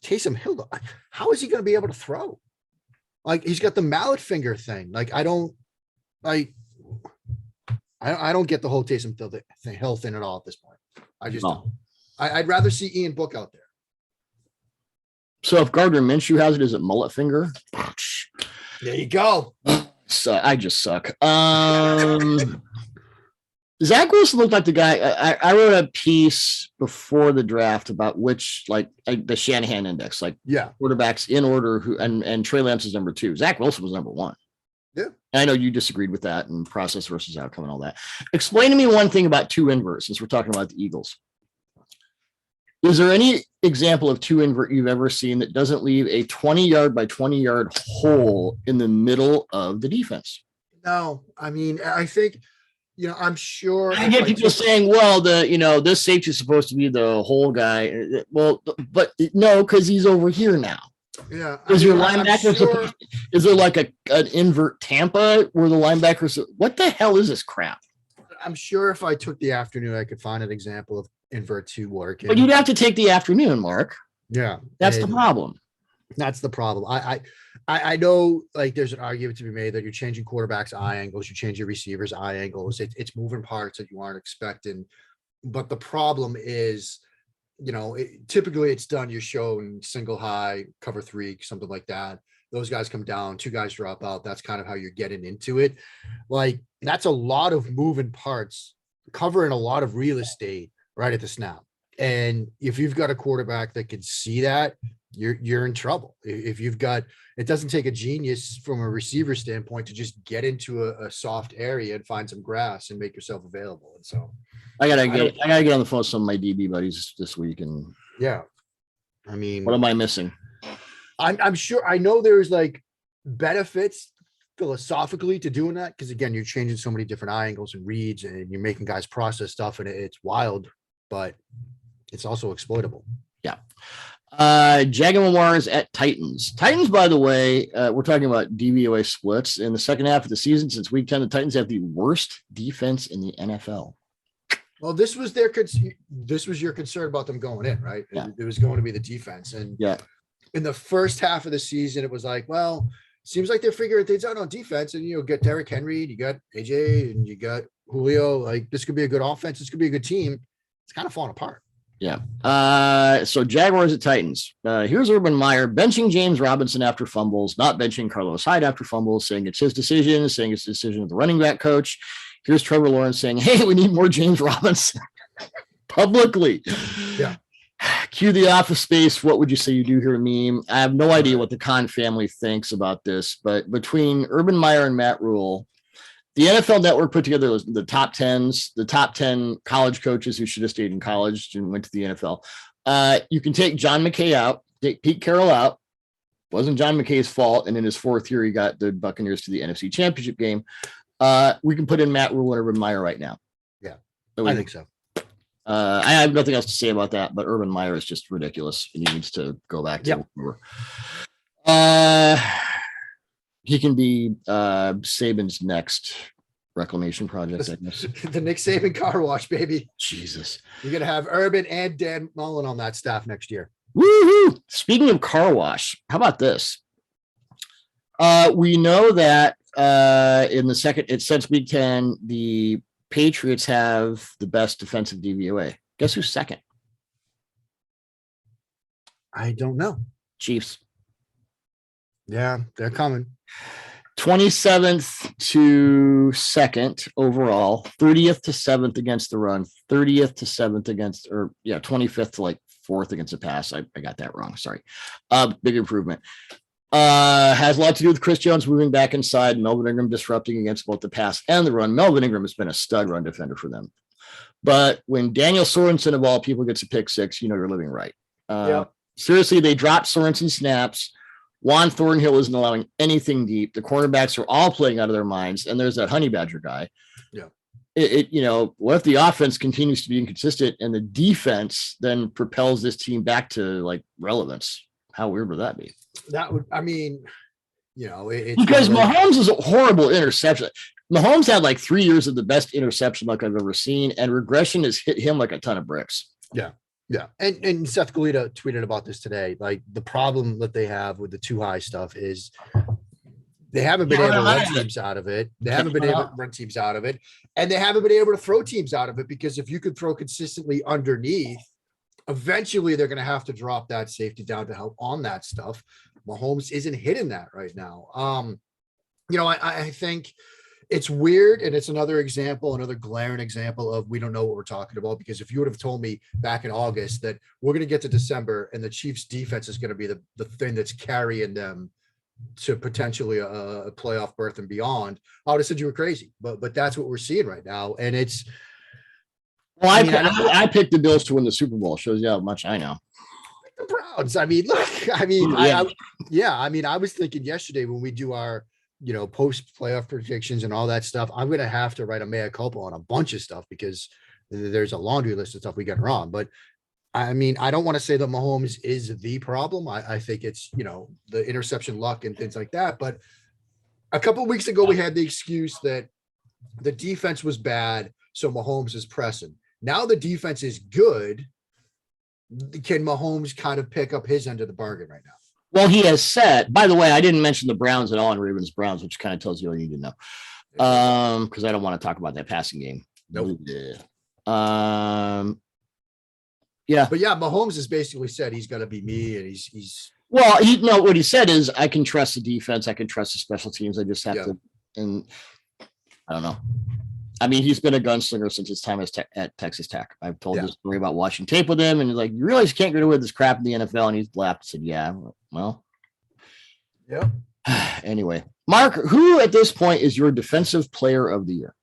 Taysom Hill, how is he going to be able to throw? Like, he's got the mallet finger thing. Like, I don't get the whole Taysom Hill thing at all at this point. I just don't. I'd rather see Ian Book out there. So if Gardner Minshew has it, is it mullet finger? There you go. So I just suck. Zach Wilson looked like the guy. I wrote a piece before the draft about which, like the Shanahan index, quarterbacks in order and Trey Lance is number 2. Zach Wilson was number 1. Yeah. And I know you disagreed with that and process versus outcome and all that. Explain to me one thing about 2 inverts, since we're talking about the Eagles. Is there any example of 2 invert you've ever seen that doesn't leave a 20-yard by 20-yard hole in the middle of the defense? No, I mean, I think, I'm sure. I get people saying, well, this safety is supposed to be the whole guy. Well, but no, because he's over here now. Yeah. Is your linebacker sure, is there like an invert Tampa where the linebackers, what the hell is this crap? I'm sure if I took the afternoon, I could find an example of invert 2 working. But you'd have to take the afternoon, Mark. Yeah. That's the problem. That's the problem. I know, like, there's an argument to be made that you're changing quarterbacks' eye angles, you change your receivers' eye angles. It's moving parts that you aren't expecting. But the problem is, typically it's done. You're showing single high, cover 3, something like that. Those guys come down, 2 guys drop out. That's kind of how you're getting into it. Like, that's a lot of moving parts, covering a lot of real estate right at the snap. And if you've got a quarterback that can see that, you're in trouble. If you've got, it doesn't take a genius from a receiver standpoint to just get into a soft area and find some grass and make yourself available. And so I gotta get on the phone with some of my DB buddies this week. And yeah, I mean, what am I missing? I'm sure, I know there's like benefits philosophically to doing that, because again, you're changing so many different eye angles and reads, and you're making guys process stuff, and it's wild, but it's also exploitable. Yeah. Jaguars at Titans. Titans, by the way, we're talking about DVOA splits. In the second half of the season, since week 10, the Titans have the worst defense in the NFL. Well, this was your concern about them going in, right? Yeah. It was going to be the defense. And yeah, in the first half of the season, it was like, well, seems like they're figuring things out on defense. And, get Derrick Henry, you got AJ, and you got Julio. Like, this could be a good offense. This could be a good team. It's kind of falling apart. Yeah. So Jaguars at Titans. Here's Urban Meyer benching James Robinson after fumbles, not benching Carlos Hyde after fumbles, saying it's his decision, saying it's the decision of the running back coach. Here's Trevor Lawrence saying, hey, we need more James Robinson publicly. Yeah. Cue the Office Space. What would you say you do here, meme? I have no idea what the Khan family thinks about this, but between Urban Meyer and Matt Rhule, the NFL Network put together the top 10 college coaches who should have stayed in college and went to the NFL. You can take John McKay out, take Pete Carroll out. Wasn't John McKay's fault. And in his 4th year, he got the Buccaneers to the NFC Championship game. We can put in Matt Rhule and Urban Meyer right now. Yeah, I think so. I have nothing else to say about that, but Urban Meyer is just ridiculous. And he needs to go back to he can be Saban's next reclamation project, I guess. The Nick Saban car wash, baby. Jesus. You're going to have Urban and Dan Mullen on that staff next year. Woohoo! Speaking of car wash, how about this? We know that since week 10, the Patriots have the best defensive DVOA. Guess who's second? I don't know. Chiefs. Yeah, they're coming. 27th to 2nd overall, 30th to 7th against the run, 30th to 7th against, 25th to like 4th against the pass. I got that wrong. Sorry. Big improvement. Has a lot to do with Chris Jones moving back inside, Melvin Ingram disrupting against both the pass and the run. Melvin Ingram has been a stud run defender for them. But when Daniel Sorensen of all people gets a pick 6, you're living right. Seriously, they dropped Sorensen snaps. Juan Thornhill isn't allowing anything deep. The cornerbacks are all playing out of their minds. And there's that Honey Badger guy. Yeah. What if the offense continues to be inconsistent and the defense then propels this team back to like relevance? How weird would that be? That would, it's because Mahomes is a horrible interception. Mahomes had like 3 years of the best interception luck I've ever seen, and regression has hit him like a ton of bricks. Yeah. Yeah. And Seth Galita tweeted about this today. Like, the problem that they have with the too high stuff is they haven't been able to run teams out of it. They haven't been able to run teams out of it. And they haven't been able to throw teams out of it, because if you could throw consistently underneath, eventually they're going to have to drop that safety down to help on that stuff. Mahomes isn't hitting that right now. I think it's weird, and it's another glaring example of we don't know what we're talking about, because if you would have told me back in August that we're going to get to December and the Chiefs defense is going to be the thing that's carrying them to potentially a playoff berth and beyond, I would have said you were crazy, but that's what we're seeing right now. And it's, well, I picked the Bills to win the Super Bowl. Shows you how much I know. The Browns. I was thinking yesterday when we do our post playoff predictions and all that stuff, I'm going to have to write a mea culpa on a bunch of stuff because there's a laundry list of stuff we got wrong. But I mean, I don't want to say that Mahomes is the problem. I think it's, the interception luck and things like that. But a couple of weeks ago, we had the excuse that the defense was bad, so Mahomes is pressing. Now the defense is good. Can Mahomes kind of pick up his end of the bargain right now? Well, he has said, by the way, I didn't mention the Browns at all in Ravens Browns, which kind of tells you all you need to know. Because I don't want to talk about that passing game. Nope. Yeah. But yeah, Mahomes has basically said he's going to be me, and he's well, what he said is I can trust the defense, I can trust the special teams. I just have to, and I don't know. I mean, he's been a gunslinger since his time at Texas Tech. I've told this story about watching tape with him, and he's like, you realize you can't get away with this crap in the NFL? And he's laughed and said, yeah, well. Yeah. Anyway, Mark, who at this point is your defensive player of the year?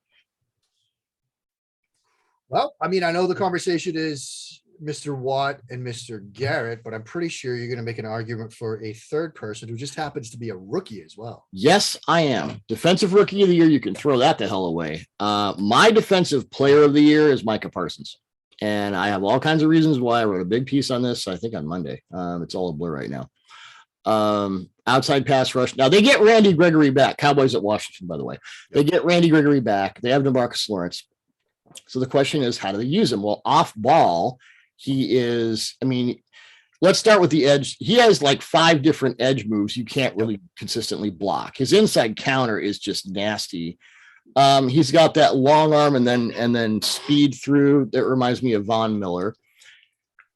Well, I mean, I know the conversation is Mr. Watt and Mr. Garrett, but I'm pretty sure you're going to make an argument for a third person who just happens to be a rookie as well. Yes, I am. Defensive rookie of the year. You can throw that the hell away. My defensive player of the year is Micah Parsons. And I have all kinds of reasons why. I wrote a big piece on this, I think on Monday. It's all a blur right now. Outside pass rush. Now they get Randy Gregory back. Cowboys at Washington, by the way. They get Randy Gregory back. They have DeMarcus Lawrence. So the question is, how do they use him? Well, off ball, he is, I mean, let's start with the edge. He has like 5 different edge moves you can't really consistently block. His inside counter is just nasty. He's got that long arm and then speed through. That reminds me of Von Miller.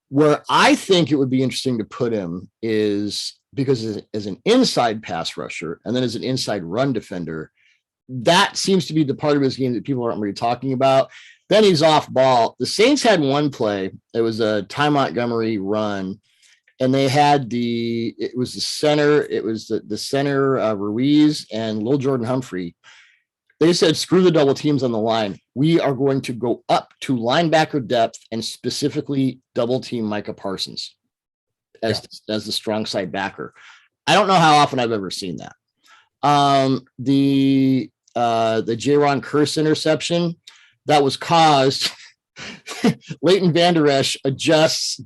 Where I think it would be interesting to put him is because as an inside pass rusher and then as an inside run defender, that seems to be the part of his game that people aren't really talking about. Then he's off ball. The Saints had one play. It was a Ty Montgomery run, and they had the center Ruiz and Lil Jordan Humphrey. They said, screw the double teams on the line. We are going to go up to linebacker depth and specifically double team Micah Parsons as the strong side backer. I don't know how often I've ever seen that. The Jaron Curse interception that was caused. Leighton Vander Esch adjusts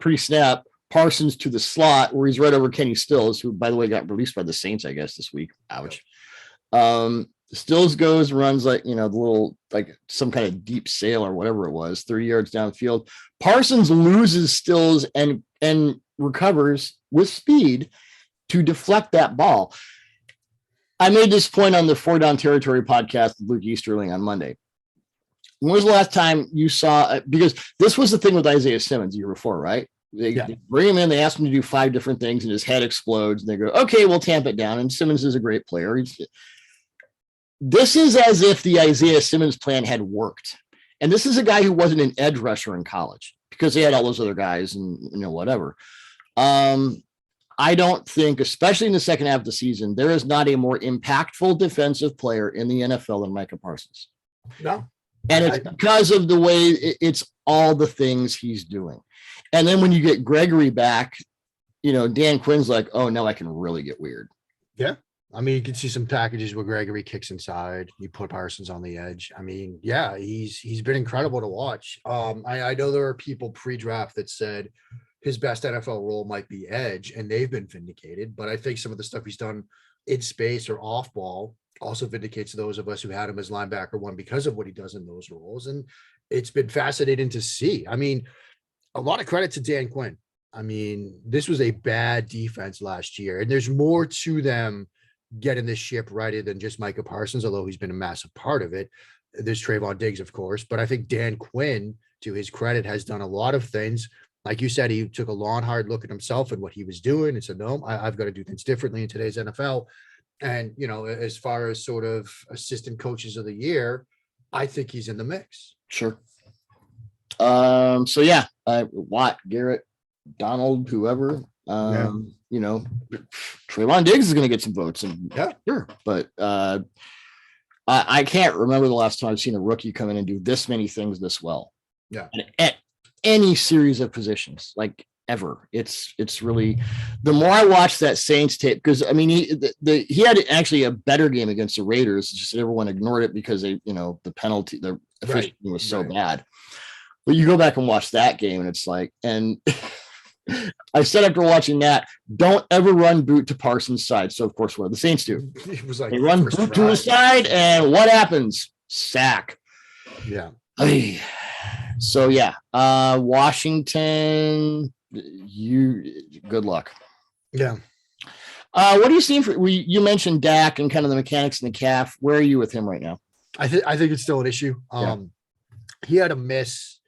pre-snap Parsons to the slot where he's right over Kenny Stills, who, by the way, got released by the Saints, I guess, this week. Ouch. Stills goes, runs like, the little, like some kind of deep sail or whatever it was, 30 yards downfield. Parsons loses Stills and recovers with speed to deflect that ball. I made this point on the 4 Down Territory podcast with Luke Easterling on Monday. When was the last time you saw, because this was the thing with Isaiah Simmons the year before, right? They bring him in, they ask him to do 5 different things, and his head explodes, and they go, okay, we'll tamp it down. And Simmons is a great player. This is as if the Isaiah Simmons plan had worked. And this is a guy who wasn't an edge rusher in college because they had all those other guys and, whatever. I don't think, especially in the second half of the season, there is not a more impactful defensive player in the NFL than Micah Parsons. No. And it's because of the way it's all the things he's doing. And then when you get Gregory back, Dan Quinn's like, oh, now I can really get weird. Yeah. I mean, you can see some packages where Gregory kicks inside. You put Parsons on the edge. I mean, yeah, he's been incredible to watch. I know there are people pre-draft that said his best NFL role might be edge, and they've been vindicated. But I think some of the stuff he's done in space or off ball also vindicates those of us who had him as linebacker 1 because of what he does in those roles. And it's been fascinating to see. I mean, a lot of credit to Dan Quinn. I mean, this was a bad defense last year, and there's more to them getting this ship righted than just Micah Parsons, although he's been a massive part of it. There's Trayvon Diggs, of course, but I think Dan Quinn, to his credit, has done a lot of things. Like you said, he took a long, hard look at himself and what he was doing and said, no, I've got to do things differently in today's NFL. And, as far as sort of assistant coaches of the year, I think he's in the mix. Sure. So yeah, Watt, Garrett, Donald, whoever, Trayvon Diggs is going to get some votes, and sure. But I can't remember the last time I've seen a rookie come in and do this many things this well. Yeah. At any series of positions, like ever. It's really, the more I watch that Saints tape, because I mean he had actually a better game against the Raiders. It's just everyone ignored it because the penalty, the officiating was so bad. But you go back and watch that game, and it's like, and I said after watching that, don't ever run boot to Parsons' side. So of course, what the Saints do, it was like they run boot to his side, and what happens? Sack. Yeah. So yeah, Washington, good luck. Yeah. What are you seeing for you mentioned Dak and kind of the mechanics in the calf? Where are you with him right now? I think it's still an issue. He had a miss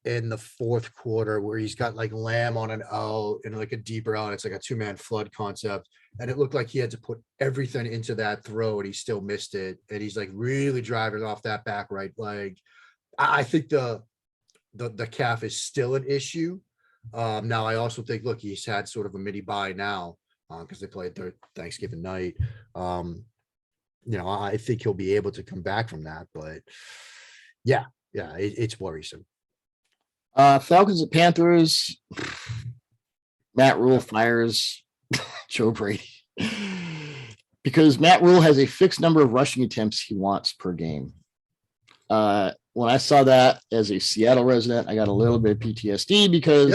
in the fourth quarter where he's got like Lamb on an L and like a deeper L, and it's like a 2-man flood concept. And it looked like he had to put everything into that throw, and he still missed it. And he's like really driving off that back right leg. I think the calf is still an issue. Now I also think, look, he's had sort of a mini bye now because they played their Thanksgiving night. I think he'll be able to come back from that, but it's worrisome. Falcons and Panthers. Matt Rhule fires Joe Brady because Matt Rhule has a fixed number of rushing attempts he wants per game. When I saw that as a Seattle resident, I got a little bit of PTSD because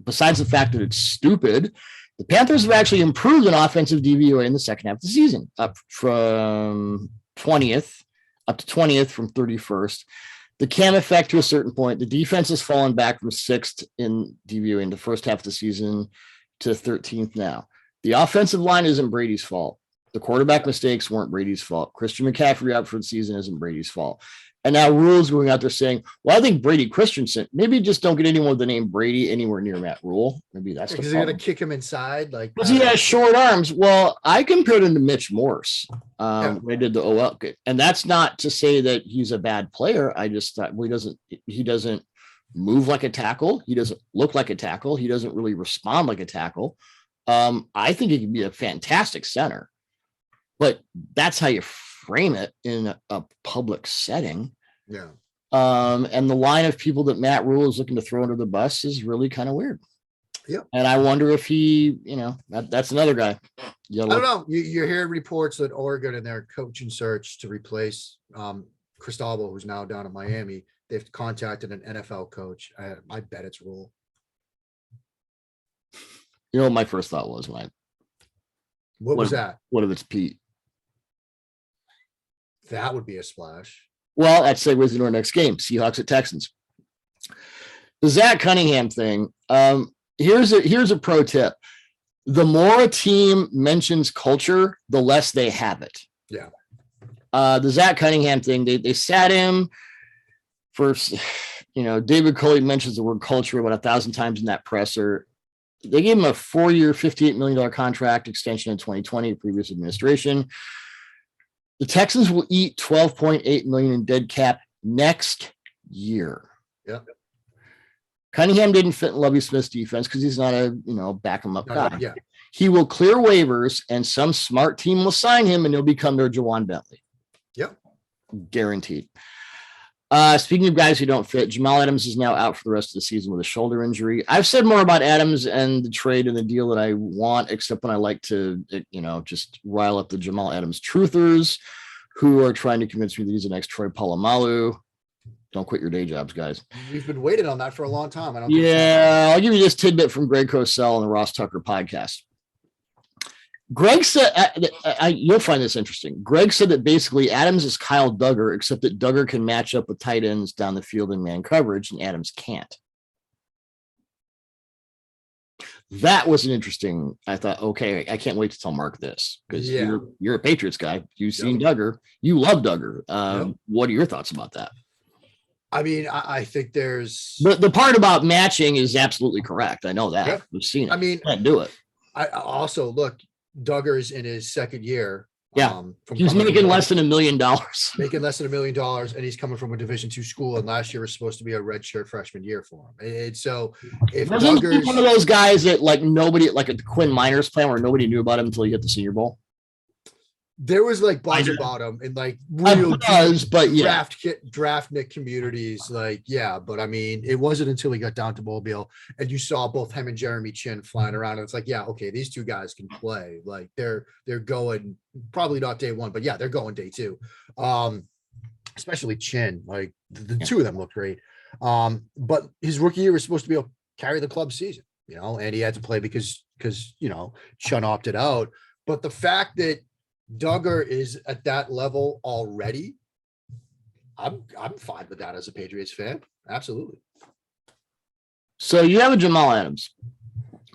besides the fact that it's stupid, the Panthers have actually improved in offensive DVOA in the second half of the season, up from 20th up to 20th from 31st. The Cam effect to a certain point. The defense has fallen back from 6th in DVOA in the first half of the season to 13th now. The offensive line isn't Brady's fault. The quarterback mistakes weren't Brady's fault. Christian McCaffrey out for the season isn't Brady's fault. And now Rhule's going out there saying, well, I think Brady Christensen, maybe just don't get anyone with the name Brady anywhere near Matt Rhule. Maybe that's because they're going to kick him inside. Like, because he has short arms. Well, I compared him to Mitch Morse when I did the OL. And that's not to say that he's a bad player. I just thought, well, he doesn't move like a tackle. He doesn't look like a tackle. He doesn't really respond like a tackle. I think he can be a fantastic center, but that's how you frame it in a public setting. Yeah. And the line of people that Matt Rhule is looking to throw under the bus is really kind of weird. Yeah. And I wonder if he, that's another guy. I don't know. You're hearing reports that Oregon in their coaching search to replace Cristobal, who's now down in Miami, they've contacted an NFL coach. I bet it's Rhule. You know what my first thought was when What was that? What if it's Pete? That would be a splash. Well, that segues into our next game, Seahawks at Texans. The Zach Cunningham thing. Here's a pro tip. The more a team mentions culture, the less they have it. Yeah. The Zach Cunningham thing, they sat him for, David Culley mentions the word culture about 1,000 times in that presser. They gave him a 4-year, $58 million contract extension in 2020, previous administration. The Texans will eat $12.8 million in dead cap next year. Yep. Cunningham didn't fit in Lovie Smith's defense because he's not a, back him up guy. Yeah. He will clear waivers and some smart team will sign him and he'll become their Jawan Bentley. Yep. Guaranteed. Speaking of guys who don't fit, Jamal Adams is now out for the rest of the season with a shoulder injury. I've said more about Adams and the trade and the deal that I want, except when I like to, just rile up the Jamal Adams truthers who are trying to convince me that he's the next Troy Polamalu. Don't quit your day jobs, guys. We've been waiting on that for a long time. I'll give you this tidbit from Greg Cosell on the Ross Tucker podcast. Greg said, you'll find this interesting. Greg said that basically Adams is Kyle Duggar, except that Duggar can match up with tight ends down the field in man coverage, and Adams can't. That was an interesting. I thought, okay, I can't wait to tell Mark this because you're a Patriots guy. You've seen Duggar. You love Duggar. What are your thoughts about that? I mean, I think there's the part about matching is absolutely correct. I know that. Yeah. We've seen it. I mean, can't do it. I also look. Duggar's in his second year. Yeah, he's making less than $1 million. Making less than $1 million, and he's coming from a Division II school. And last year was supposed to be a redshirt freshman year for him. And so, if Duggar's one of those guys that like nobody, like at the Quinn Miners plan, where nobody knew about him until he hit the Senior Bowl. There was like buzz about him and like real but yeah, draft Nick communities. Like, yeah, but I mean, it wasn't until he got down to Mobile and you saw both him and Jeremy Chin flying around. And it's like, yeah, okay, these two guys can play. Like they're going probably not day one, but yeah, they're going day two. Especially Chin, like the two of them look great. But his rookie year was supposed to be able to carry the club season, and he had to play because Chun opted out. But the fact that Duggar is at that level already, I'm fine with that as a Patriots fan. Absolutely. So you have a Jamal Adams.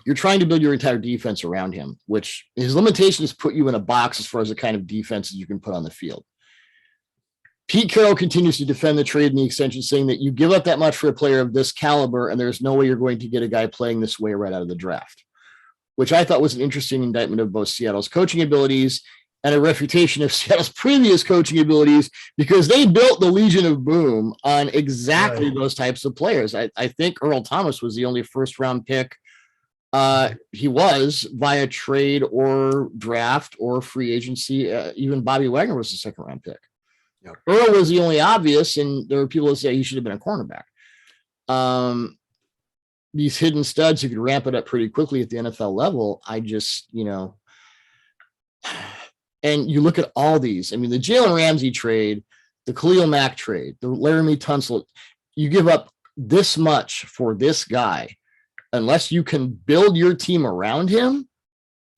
You're trying to build your entire defense around him, which his limitations put you in a box as far as the kind of defenses you can put on the field. Pete Carroll continues to defend the trade and the extension, saying that you give up that much for a player of this caliber, and there's no way you're going to get a guy playing this way right out of the draft, which I thought was an interesting indictment of both Seattle's coaching abilities and a refutation of Seattle's previous coaching abilities, because they built the Legion of Boom on exactly those types of players. I think Earl Thomas was the only first-round pick. He was via trade or draft or free agency. Even Bobby Wagner was the second-round pick. Yep. Earl was the only obvious, and there were people that say he should have been a cornerback. These hidden studs who could ramp it up pretty quickly at the NFL level, I just, and you look at all these. I mean, the Jalen Ramsey trade, the Khalil Mack trade, the Laramie Tunsil, you give up this much for this guy. Unless you can build your team around him,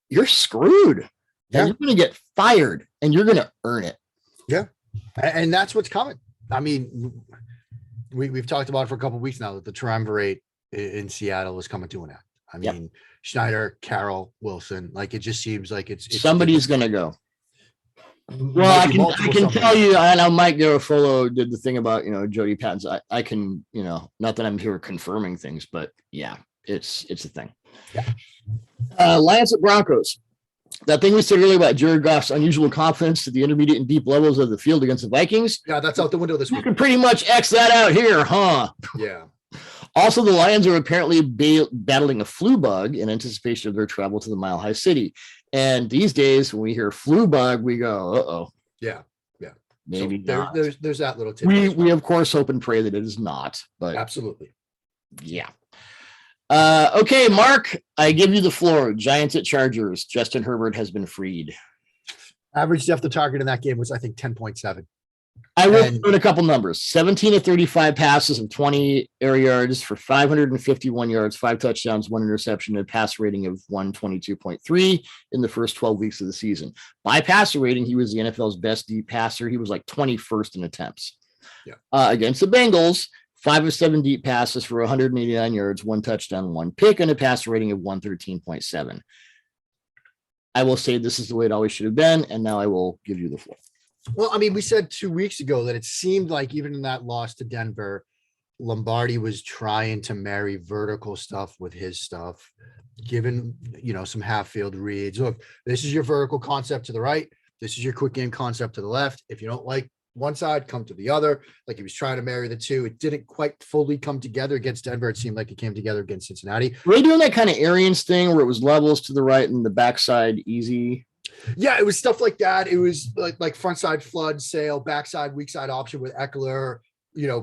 you're screwed. Yeah. And you're going to get fired, and you're going to earn it. Yeah. And that's what's coming. I mean, we've talked about it for a couple of weeks now that the triumvirate in Seattle is coming to an end. I mean, Schneider, Carroll, Wilson, like it just seems like it's somebody's going to go. Well, I can tell you, I know Mike Garofolo did the thing about, Jody Patton's. I can, not that I'm here confirming things, but yeah, it's a thing. Yeah. Lions at Broncos. That thing we said earlier about Jared Goff's unusual confidence to the intermediate and deep levels of the field against the Vikings. Yeah, that's out the window this week. You can pretty much X that out here, huh? Yeah. Also, the Lions are apparently battling a flu bug in anticipation of their travel to the Mile High City. And these days, when we hear flu bug, we go, uh-oh. Yeah, yeah. Maybe so not. There's that little tip. We, of course, hope and pray that it is not. But absolutely. Yeah. Okay, Mark, I give you the floor. Giants at Chargers. Justin Herbert has been freed. Average depth of target in that game was, I think, 10.7. I will put a couple numbers. 17 of 35 passes of 20 air yards for 551 yards, 5 touchdowns, 1 interception, and a pass rating of 122.3 in the first 12 weeks of the season. By passer rating, he was the NFL's best deep passer. He was like 21st in attempts. Yeah. Against the Bengals, 5 of 7 deep passes for 189 yards, 1 touchdown, 1 pick, and a passer rating of 113.7. I will say this is the way it always should have been, and now I will give you the floor. Well, I mean, we said 2 weeks ago that it seemed like even in that loss to Denver, Lombardi was trying to marry vertical stuff with his stuff, given, some half-field reads. Look, this is your vertical concept to the right. This is your quick game concept to the left. If you don't like one side, come to the other. Like he was trying to marry the two. It didn't quite fully come together against Denver. It seemed like it came together against Cincinnati. Were they doing that kind of Arians thing where it was levels to the right and the backside easy? Yeah, it was stuff like that. It was like front side flood, sail, backside, weak side option with Eckler,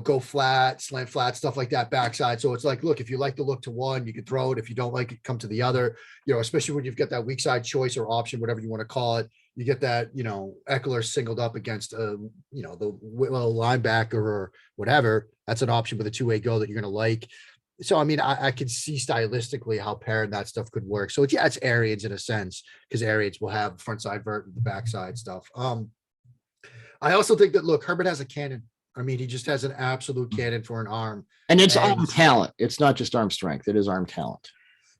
go flat, slant flat, stuff like that, backside. So it's like, look, if you like the look to one, you can throw it. If you don't like it, come to the other, especially when you've got that weak side choice or option, whatever you want to call it. You get that, Eckler singled up against, the linebacker or whatever. That's an option with a two-way go that you're going to like. So, I mean, I could see stylistically how pairing that stuff could work. So, it's Arians in a sense, because Arians will have front side vert and the backside stuff. I also think that, look, Herbert has a cannon. I mean, he just has an absolute cannon for an arm. And it's arm talent. It's not just arm strength. It is arm talent.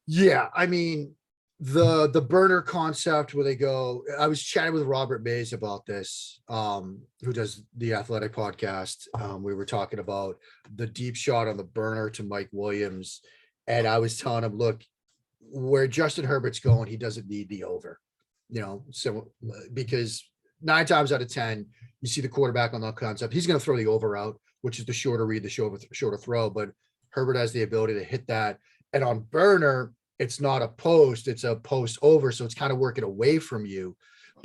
Yeah. I mean, the burner concept where they go, I was chatting with Robert Mays about this, who does the Athletic podcast. We were talking about the deep shot on the burner to Mike Williams. And I was telling him, look, where Justin Herbert's going, he doesn't need the over, so because 9 times out of 10, you see the quarterback on that concept. He's going to throw the over out, which is the shorter read, the shorter throw, but Herbert has the ability to hit that. And on burner, it's not a post, it's a post over. So it's kind of working away from you.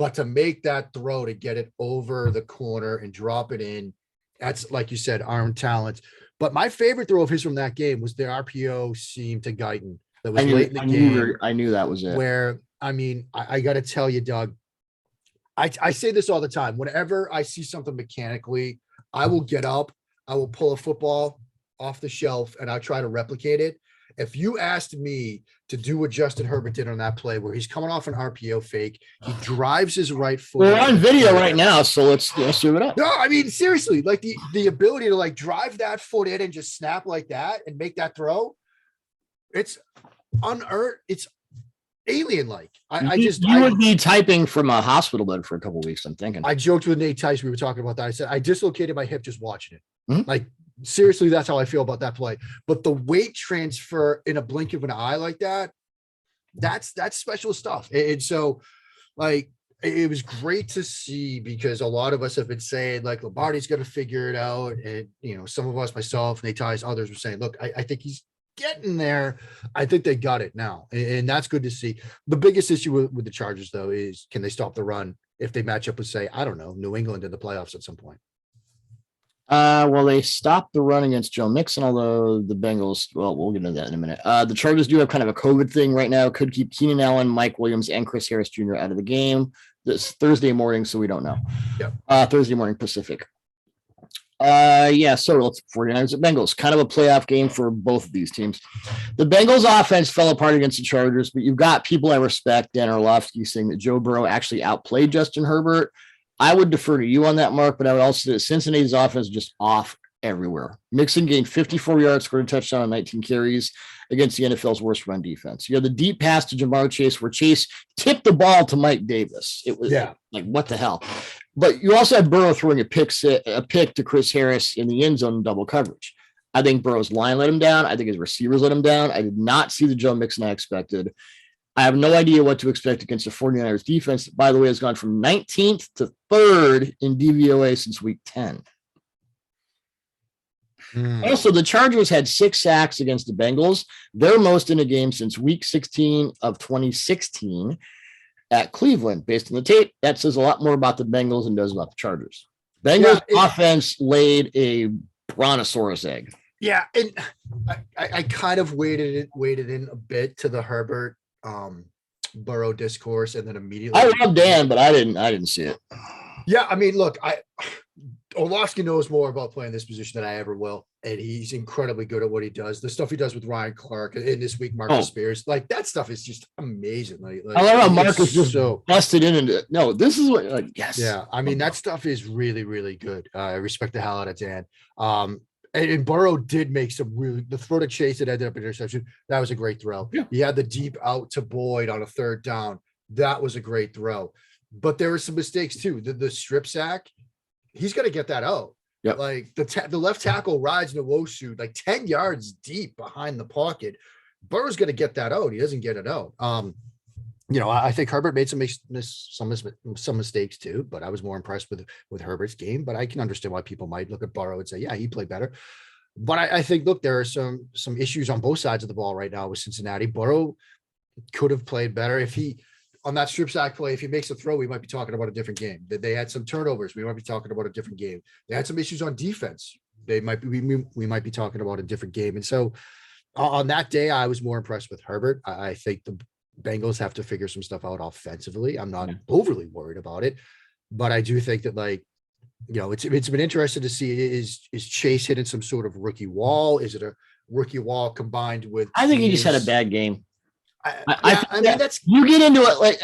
But to make that throw to get it over the corner and drop it in, that's like you said, arm talent. But my favorite throw of his from that game was the RPO seam to Guyton that was late in the game. I knew that was it. Where, I mean, I got to tell you, Doug, I say this all the time. Whenever I see something mechanically, I will get up, I will pull a football off the shelf, and I'll try to replicate it. If you asked me to do what Justin Herbert did on that play, where he's coming off an RPO fake, he drives his right foot. We're on video right now, so let's serve it up. No, I mean, seriously, like the ability to like drive that foot in and just snap like that and make that throw, it's unearned. It's alien-like. You would be typing from a hospital bed for a couple of weeks, I'm thinking. I joked with Nate Tice. We were talking about that. I said, I dislocated my hip just watching it. Mm-hmm. Like, seriously, that's how I feel about that play. But the weight transfer in a blink of an eye like that, that's special stuff. And so, like, it was great to see, because a lot of us have been saying, like, Lombardi's going to figure it out. And, you know, some of us, myself, Nate Tice, others were saying, look, I think he's getting there. I think they got it now. And that's good to see. The biggest issue with the Chargers, though, is can they stop the run if they match up with, say, I don't know, New England in the playoffs at some point? Well, they stopped the run against Joe Mixon, although the Bengals, well, we'll get into that in a minute. The Chargers do have kind of a COVID thing right now. Could keep Keenan Allen, Mike Williams, and Chris Harris Jr. out of the game this Thursday morning, so we don't know. Yeah. Thursday morning Pacific. Yeah, so let's 49ers at Bengals. Kind of a playoff game for both of these teams. The Bengals offense fell apart against the Chargers, but you've got people I respect, Dan Orlovsky, saying that Joe Burrow actually outplayed Justin Herbert. I would defer to you on that, Mark, but I would also say that Cincinnati's offense is just off everywhere. Mixon gained 54 yards, scored a touchdown on 19 carries against the NFL's worst run defense. You have the deep pass to Jamar Chase, where Chase tipped the ball to Mike Davis. It was like, what the hell? But you also had Burrow throwing a pick to Chris Harris in the end zone in double coverage. I think Burrow's line let him down. I think his receivers let him down. I did not see the Joe Mixon I expected. I have no idea what to expect against the 49ers defense. By the way, has gone from 19th to 3rd in DVOA since week 10. Also, the Chargers had 6 sacks against the Bengals, their most in a game since week 16 of 2016 at Cleveland. Based on the tape, that says a lot more about the Bengals than does about the Chargers. Bengals offense laid a brontosaurus egg. Yeah, and I kind of waited in a bit to the Herbert Burrow discourse, and then immediately I love Dan, but I didn't see it. Yeah, I mean, look, Orlovsky knows more about playing this position than I ever will, and he's incredibly good at what he does. The stuff he does with Ryan Clark, and this week Marcus Spears, like that stuff is just amazing. Like I love how Marcus just busted in and no, this is what yes. Yeah, I mean that stuff is really, really good. I respect the hell out of Dan. And Burrow did make some the throw to Chase that ended up in interception. That was a great throw. Yeah. He had the deep out to Boyd on a 3rd down. That was a great throw. But there were some mistakes too. The strip sack, he's going to get that out. Yep. Like the left tackle rides Nwosu like 10 yards deep behind the pocket. Burrow's going to get that out. He doesn't get it out. You know, I think Herbert made some mistakes too, but I was more impressed with Herbert's game. But I can understand why people might look at Burrow and say, yeah, he played better. But I think, look, there are some issues on both sides of the ball right now with Cincinnati. Burrow could have played better. If he, on that strip sack play, if he makes a throw, we might be talking about a different game. They had some turnovers. We might be talking about a different game. They had some issues on defense. We might be talking about a different game. And so on that day, I was more impressed with Herbert. I think the Bengals have to figure some stuff out offensively. I'm not overly worried about it, but I do think that, like, you know, it's been interesting to see is Chase hitting some sort of rookie wall? Is it a rookie wall combined with? I think he just had a bad game. I mean, that's you get into it. Like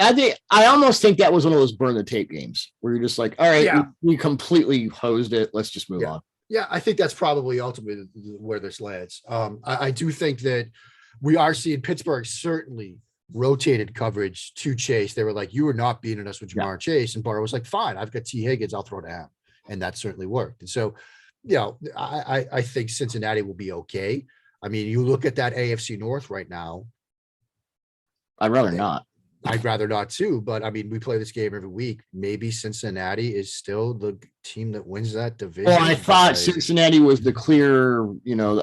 I almost think that was one of those burn the tape games where you're just like, all right, we completely hosed it. Let's just move on. Yeah, I think that's probably ultimately where this lands. I do think that we are seeing Pittsburgh certainly rotated coverage to Chase. They were like, you are not beating us with Jamar Chase. And Burrow was like, fine, I've got T. Higgins, I'll throw to him. And that certainly worked. And so, you know, I think Cincinnati will be okay. I mean, you look at that AFC North right now. I'd rather not. I'd rather not too, but I mean, we play this game every week. Maybe Cincinnati is still the team that wins that division. Well, I thought Cincinnati was the clear,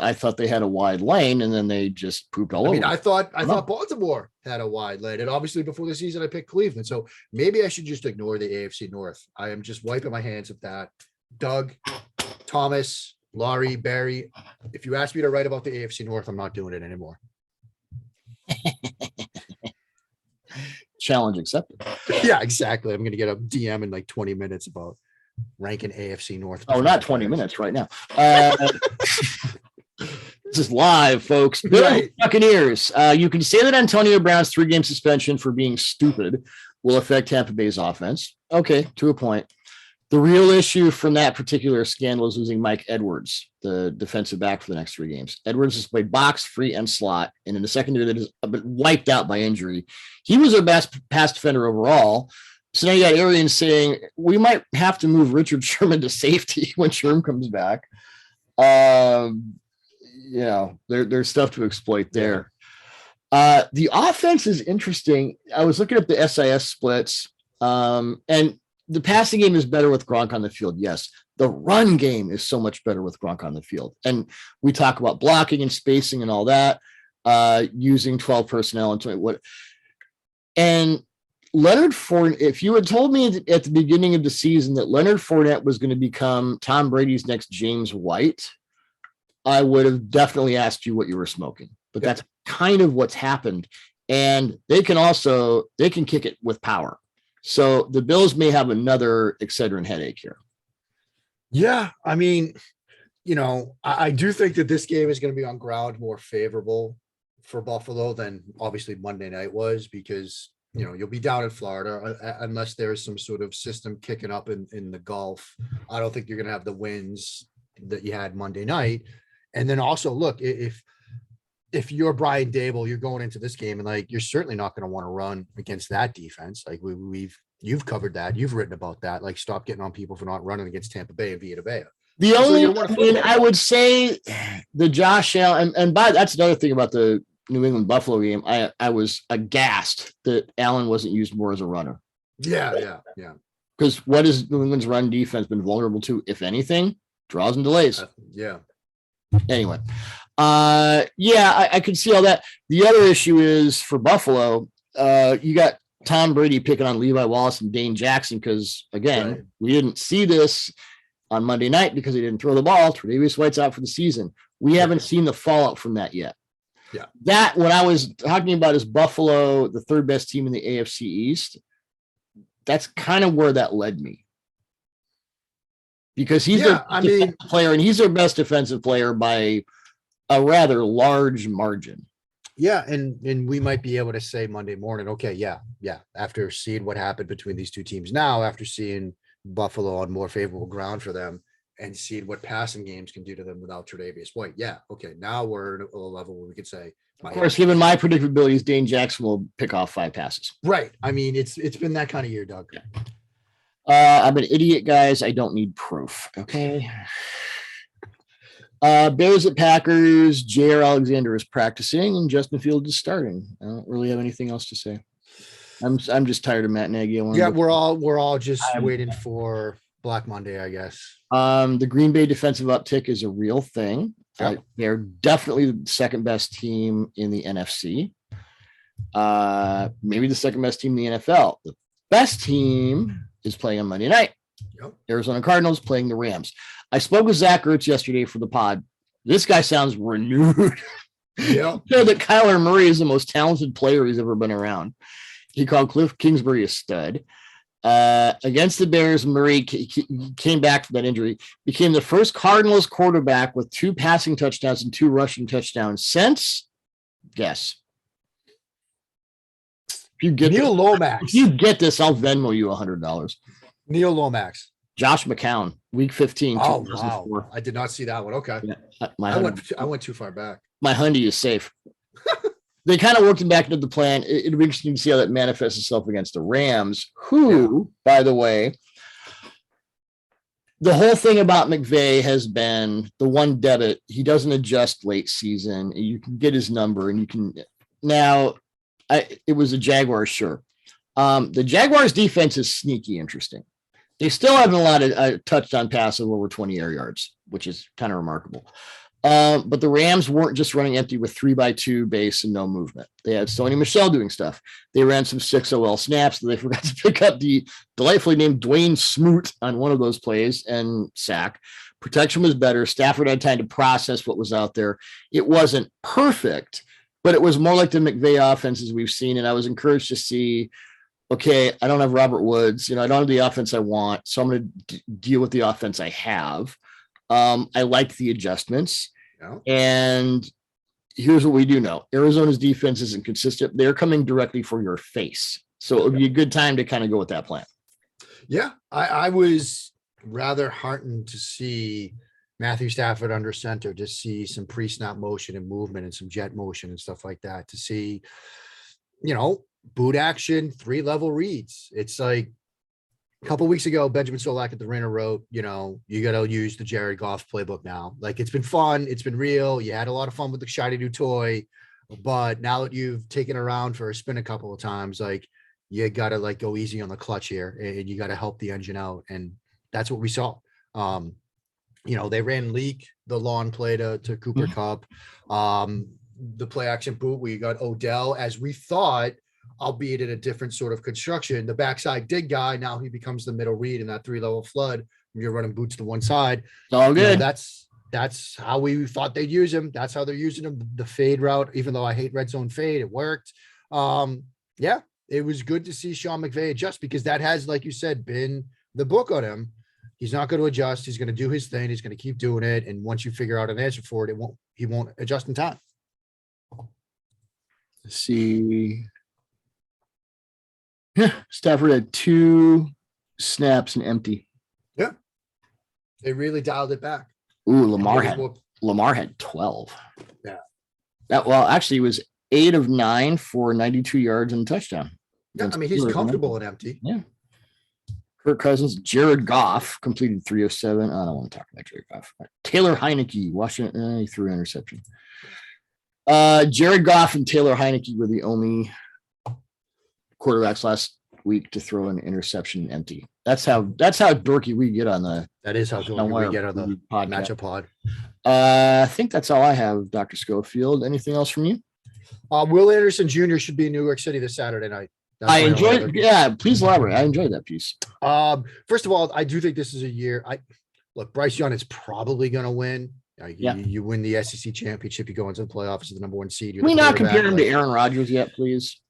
I thought they had a wide lane, and then they just pooped all over. I thought Baltimore had a wide lane, and obviously before the season I picked Cleveland. So maybe I should just ignore the AFC North. I am just wiping my hands of that. Doug, Thomas, Laurie, Barry. If you ask me to write about the AFC North, I'm not doing it anymore. Challenge accepted. Yeah, exactly. I'm going to get a DM in like 20 minutes about ranking AFC North. Oh, not 20 minutes right now. This is live, folks. Right. Buccaneers. You can say that Antonio Brown's 3-game suspension for being stupid will affect Tampa Bay's offense. Okay, to a point. The real issue from that particular scandal is losing Mike Edwards, the defensive back, for the next 3 games. Edwards has played box, free, and slot, and in the secondary that is been wiped out by injury. He was our best pass defender overall. So now you got Arians saying we might have to move Richard Sherman to safety when Sherman comes back. There's stuff to exploit there. The offense is interesting. I was looking at the SIS splits, and the passing game is better with Gronk on the field. Yes. The run game is so much better with Gronk on the field. And we talk about blocking and spacing and all that, using 12 personnel and Leonard Fournette, if you had told me at the beginning of the season that Leonard Fournette was going to become Tom Brady's next James White, I would have definitely asked you what you were smoking, but that's kind of what's happened. And they can kick it with power. So the Bills may have another Excedrin headache here. Yeah. I mean, I do think that this game is going to be on ground more favorable for Buffalo than obviously Monday night was, because, you'll be down in Florida unless there's some sort of system kicking up in the Gulf. I don't think you're going to have the wins that you had Monday night. And then also, look, if you're Brian Dable, you're going into this game and you're certainly not going to want to run against that defense. You've covered that. You've written about that. Stop getting on people for not running against Tampa Bay and Vita Vea. I would say the Josh Allen, and that's another thing about the New England Buffalo game. I was aghast that Allen wasn't used more as a runner. Yeah. Because what has New England's run defense been vulnerable to, if anything? Draws and delays. Anyway. I could see all that. The other issue is for Buffalo, you got Tom Brady picking on Levi Wallace and Dane Jackson because, again, we didn't see this on Monday night because he didn't throw the ball. Tre'Davious White's out for the season. We haven't seen the fallout from that yet. Yeah. That, what I was talking about is Buffalo, the 3rd best team in the AFC East. That's kind of where that led me. Because he's their player, and he's their best defensive player by a rather large margin. Yeah, and we might be able to say Monday morning, okay, yeah. After seeing what happened between these two teams now, after seeing Buffalo on more favorable ground for them and seeing what passing games can do to them without Tre'Davious White. Yeah, okay, now we're at a level where we could say, of course, given my predictabilities, Dane Jackson will pick off 5 passes. Right. I mean, it's been that kind of year, Doug. Yeah. I'm an idiot, guys. I don't need proof. Okay. Bears at Packers. J.R. Alexander is practicing and Justin Fields is starting. I don't really have anything else to say. I'm just tired of Matt Nagy. We're all just waiting for Black Monday, I guess. The Green Bay defensive uptick is a real thing. They're definitely the 2nd best team in the NFC. Maybe the 2nd best team in the NFL. The best team is playing on Monday night. Arizona Cardinals playing the Rams. I spoke with Zach Ertz yesterday for the pod. This guy sounds renewed. Yeah. That Kyler Murray is the most talented player he's ever been around. He called Cliff Kingsbury a stud. Against the Bears, Murray came back from that injury, became the first Cardinals quarterback with 2 passing touchdowns and 2 rushing touchdowns since, guess. If you get Neil Lomax. If you get this, I'll Venmo you $100. Neil Lomax. Josh McCown, week 15. Oh, wow. I did not see that one. Okay. Yeah, I went too far back. My Hyundai is safe. They kind of worked him back into the plan. It'll be interesting to see how that manifests itself against the Rams, who, by the way, the whole thing about McVay has been the one debit. He doesn't adjust late season. You can get his number and you can now. It was a Jaguars, sure. The Jaguars defense is sneaky interesting. They still haven't allowed a touchdown pass of over 20 air yards, which is kind of remarkable. But the Rams weren't just running empty with 3-by-2 base and no movement. They had Sony Michel doing stuff. They ran some 6-OL snaps. They forgot to pick up the delightfully named Dwayne Smoot on one of those plays and sack. Protection was better. Stafford had time to process what was out there. It wasn't perfect, but it was more like the McVay offenses we've seen. And I was encouraged to see, okay, I don't have Robert Woods. I don't have the offense I want, so I'm going to deal with the offense I have. I like the adjustments. Yeah. And here's what we do know. Arizona's defense isn't consistent. They're coming directly for your face. So it would be a good time to kind of go with that plan. Yeah, I was rather heartened to see Matthew Stafford under center, to see some pre-snap motion and movement and some jet motion and stuff like that, to see, boot action, 3-level reads. It's like a couple of weeks ago, Benjamin Solak at the Ringer wrote, you got to use the Jared Goff playbook now. Like, it's been fun. It's been real. You had a lot of fun with the shiny new toy, but now that you've taken around for a spin a couple of times, like, you got to go easy on the clutch here, and you got to help the engine out. And that's what we saw. They ran leak the lawn play to Cooper Kupp. The play action boot, we got Odell, as we thought, albeit in a different sort of construction, the backside dig guy. Now he becomes the middle read in that 3-level flood. You're running boots to one side. It's all good. That's how we thought they'd use him. That's how they're using him. The fade route, even though I hate red zone fade, it worked. Yeah, it was good to see Sean McVay adjust, because that has, like you said, been the book on him. He's not going to adjust. He's going to do his thing. He's going to keep doing it. And once you figure out an answer for it, he won't adjust in time. Let's see. Yeah, Stafford had 2 snaps and empty. Yeah, they really dialed it back. Ooh, Lamar had 12. Yeah. Actually, it was 8 of 9 for 92 yards and a touchdown. Yeah, I mean, he's comfortable and empty. Yeah. Kirk Cousins, Jared Goff completed 3 of 7. I don't want to talk about Jared Goff. Taylor Heineke, Washington, he threw an interception. Jared Goff and Taylor Heineke were the only quarterbacks last week to throw an interception empty. That's how dorky we get on the. That is how dorky we get on the matchup pod. I think that's all I have, Dr. Schofield. Anything else from you? Will Anderson Jr. should be in New York City this Saturday night. I enjoyed. Yeah, please elaborate. I enjoyed that piece. First of all, I do think this is a year. Look, Bryce Young is probably going to win. You win the SEC championship. You go into the playoffs as the number 1 seed. Can we not compare him to Aaron Rodgers yet, please?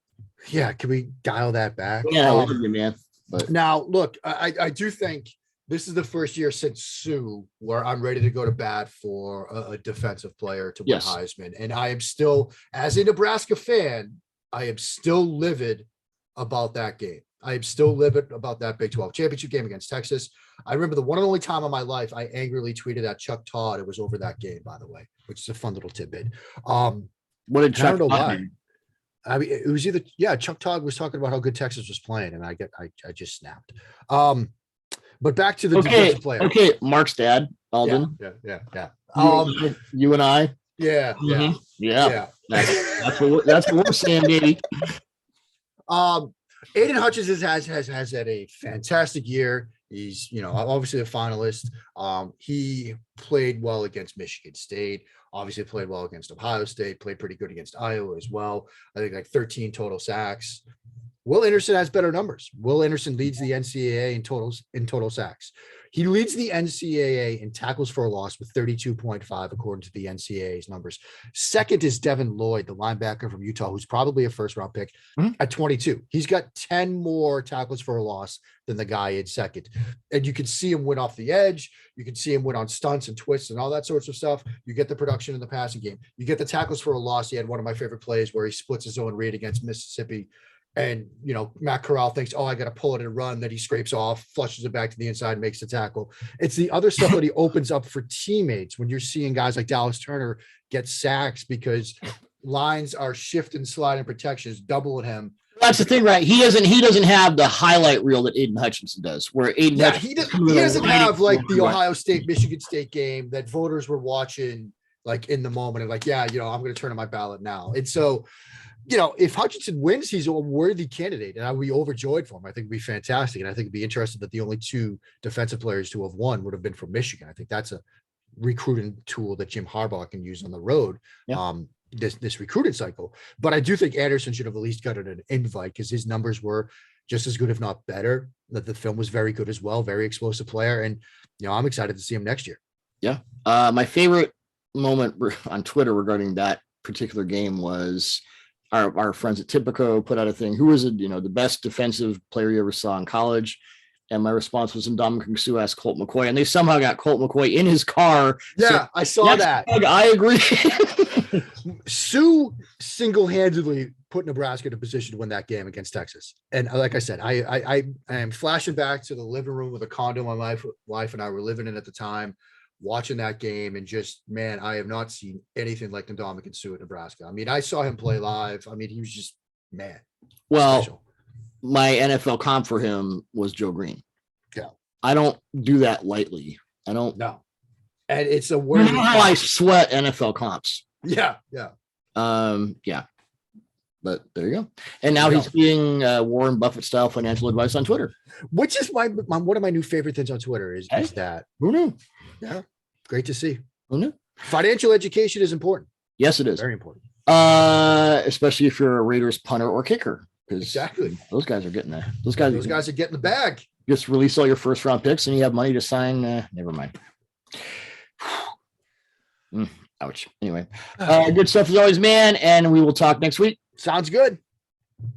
Yeah, can we dial that back? Yeah, I love you, man. But now, look, I do think this is the first year since Sue where I'm ready to go to bat for a defensive player to win Heisman. And I am still, as a Nebraska fan, I am still livid about that game. I am still livid about that Big 12 championship game against Texas. I remember the one and only time in my life I angrily tweeted at Chuck Todd. It was over that game, by the way, which is a fun little tidbit. What did Chuck Todd do? I mean, it was either, Chuck Todd was talking about how good Texas was playing, and I just snapped. But back to the defensive player. Okay, Mark's dad, Alden. Yeah. You and I. Yeah. That's what we're saying, baby. Aiden Hutches has had a fantastic year. He's, obviously a finalist. He played well against Michigan State, obviously played well against Ohio State, played pretty good against Iowa as well. I think like 13 total sacks. Will Anderson has better numbers. Will Anderson leads the NCAA in total sacks. He leads the NCAA in tackles for a loss with 32.5, according to the NCAA's numbers. Second is Devin Lloyd, the linebacker from Utah, who's probably a first-round pick at 22. He's got 10 more tackles for a loss than the guy in second. And you can see him win off the edge. You can see him win on stunts and twists and all that sorts of stuff. You get the production in the passing game. You get the tackles for a loss. He had one of my favorite plays where he splits his own read against Mississippi. And, Matt Corral thinks, I got to pull it and run. That he scrapes off, flushes it back to the inside, makes the tackle. It's the other stuff that he opens up for teammates when you're seeing guys like Dallas Turner get sacks because lines are shift and slide and protections, doubling him. That's the thing, right? He doesn't have the highlight reel that Aiden Hutchinson does, where Aiden he doesn't have like the Ohio State, Michigan State game that voters were watching like in the moment and like, I'm going to turn in my ballot now. And so if Hutchinson wins, he's a worthy candidate, and I'd be overjoyed for him. I think it'd be fantastic, and I think it'd be interesting that the only two defensive players to have won would have been from Michigan. I think that's a recruiting tool that Jim Harbaugh can use on the road. Yeah. This recruiting cycle, but I do think Anderson should have at least gotten an invite because his numbers were just as good, if not better. That the film was very good as well, very explosive player, and I'm excited to see him next year. Yeah, my favorite moment on Twitter regarding that particular game was our friends at Tipico put out a thing. Who was it? The best defensive player you ever saw in college? And my response was Ndamukong Suh asked Colt McCoy, and they somehow got Colt McCoy in his car. Yeah, so I saw that. I agree. Sue single-handedly put Nebraska in a position to win that game against Texas. And like I said, I am flashing back to the living room with a condo my wife and I were living in at the time, watching that game, and just, man, I have not seen anything like Ndamukong Suh at Nebraska. I mean, I saw him play live. I mean, he was just, man. Well, special. My NFL comp for him was Joe Green. Yeah. I don't do that lightly. I don't know. And it's a word. How I sweat NFL comps. Yeah. Yeah. But there you go. And now he's being Warren Buffett style financial advice on Twitter. Which is one of my new favorite things on Twitter is that. Who knew? Yeah. Great to see. Who knew? Financial education is important. Yes, it is. Very important. Especially if you're a Raiders punter or kicker. Exactly. Those guys are getting there. Those guys are getting the bag. Just release all your first round picks and you have money to sign. Never mind. Ouch. Anyway, good stuff as always, man. And we will talk next week. Sounds good.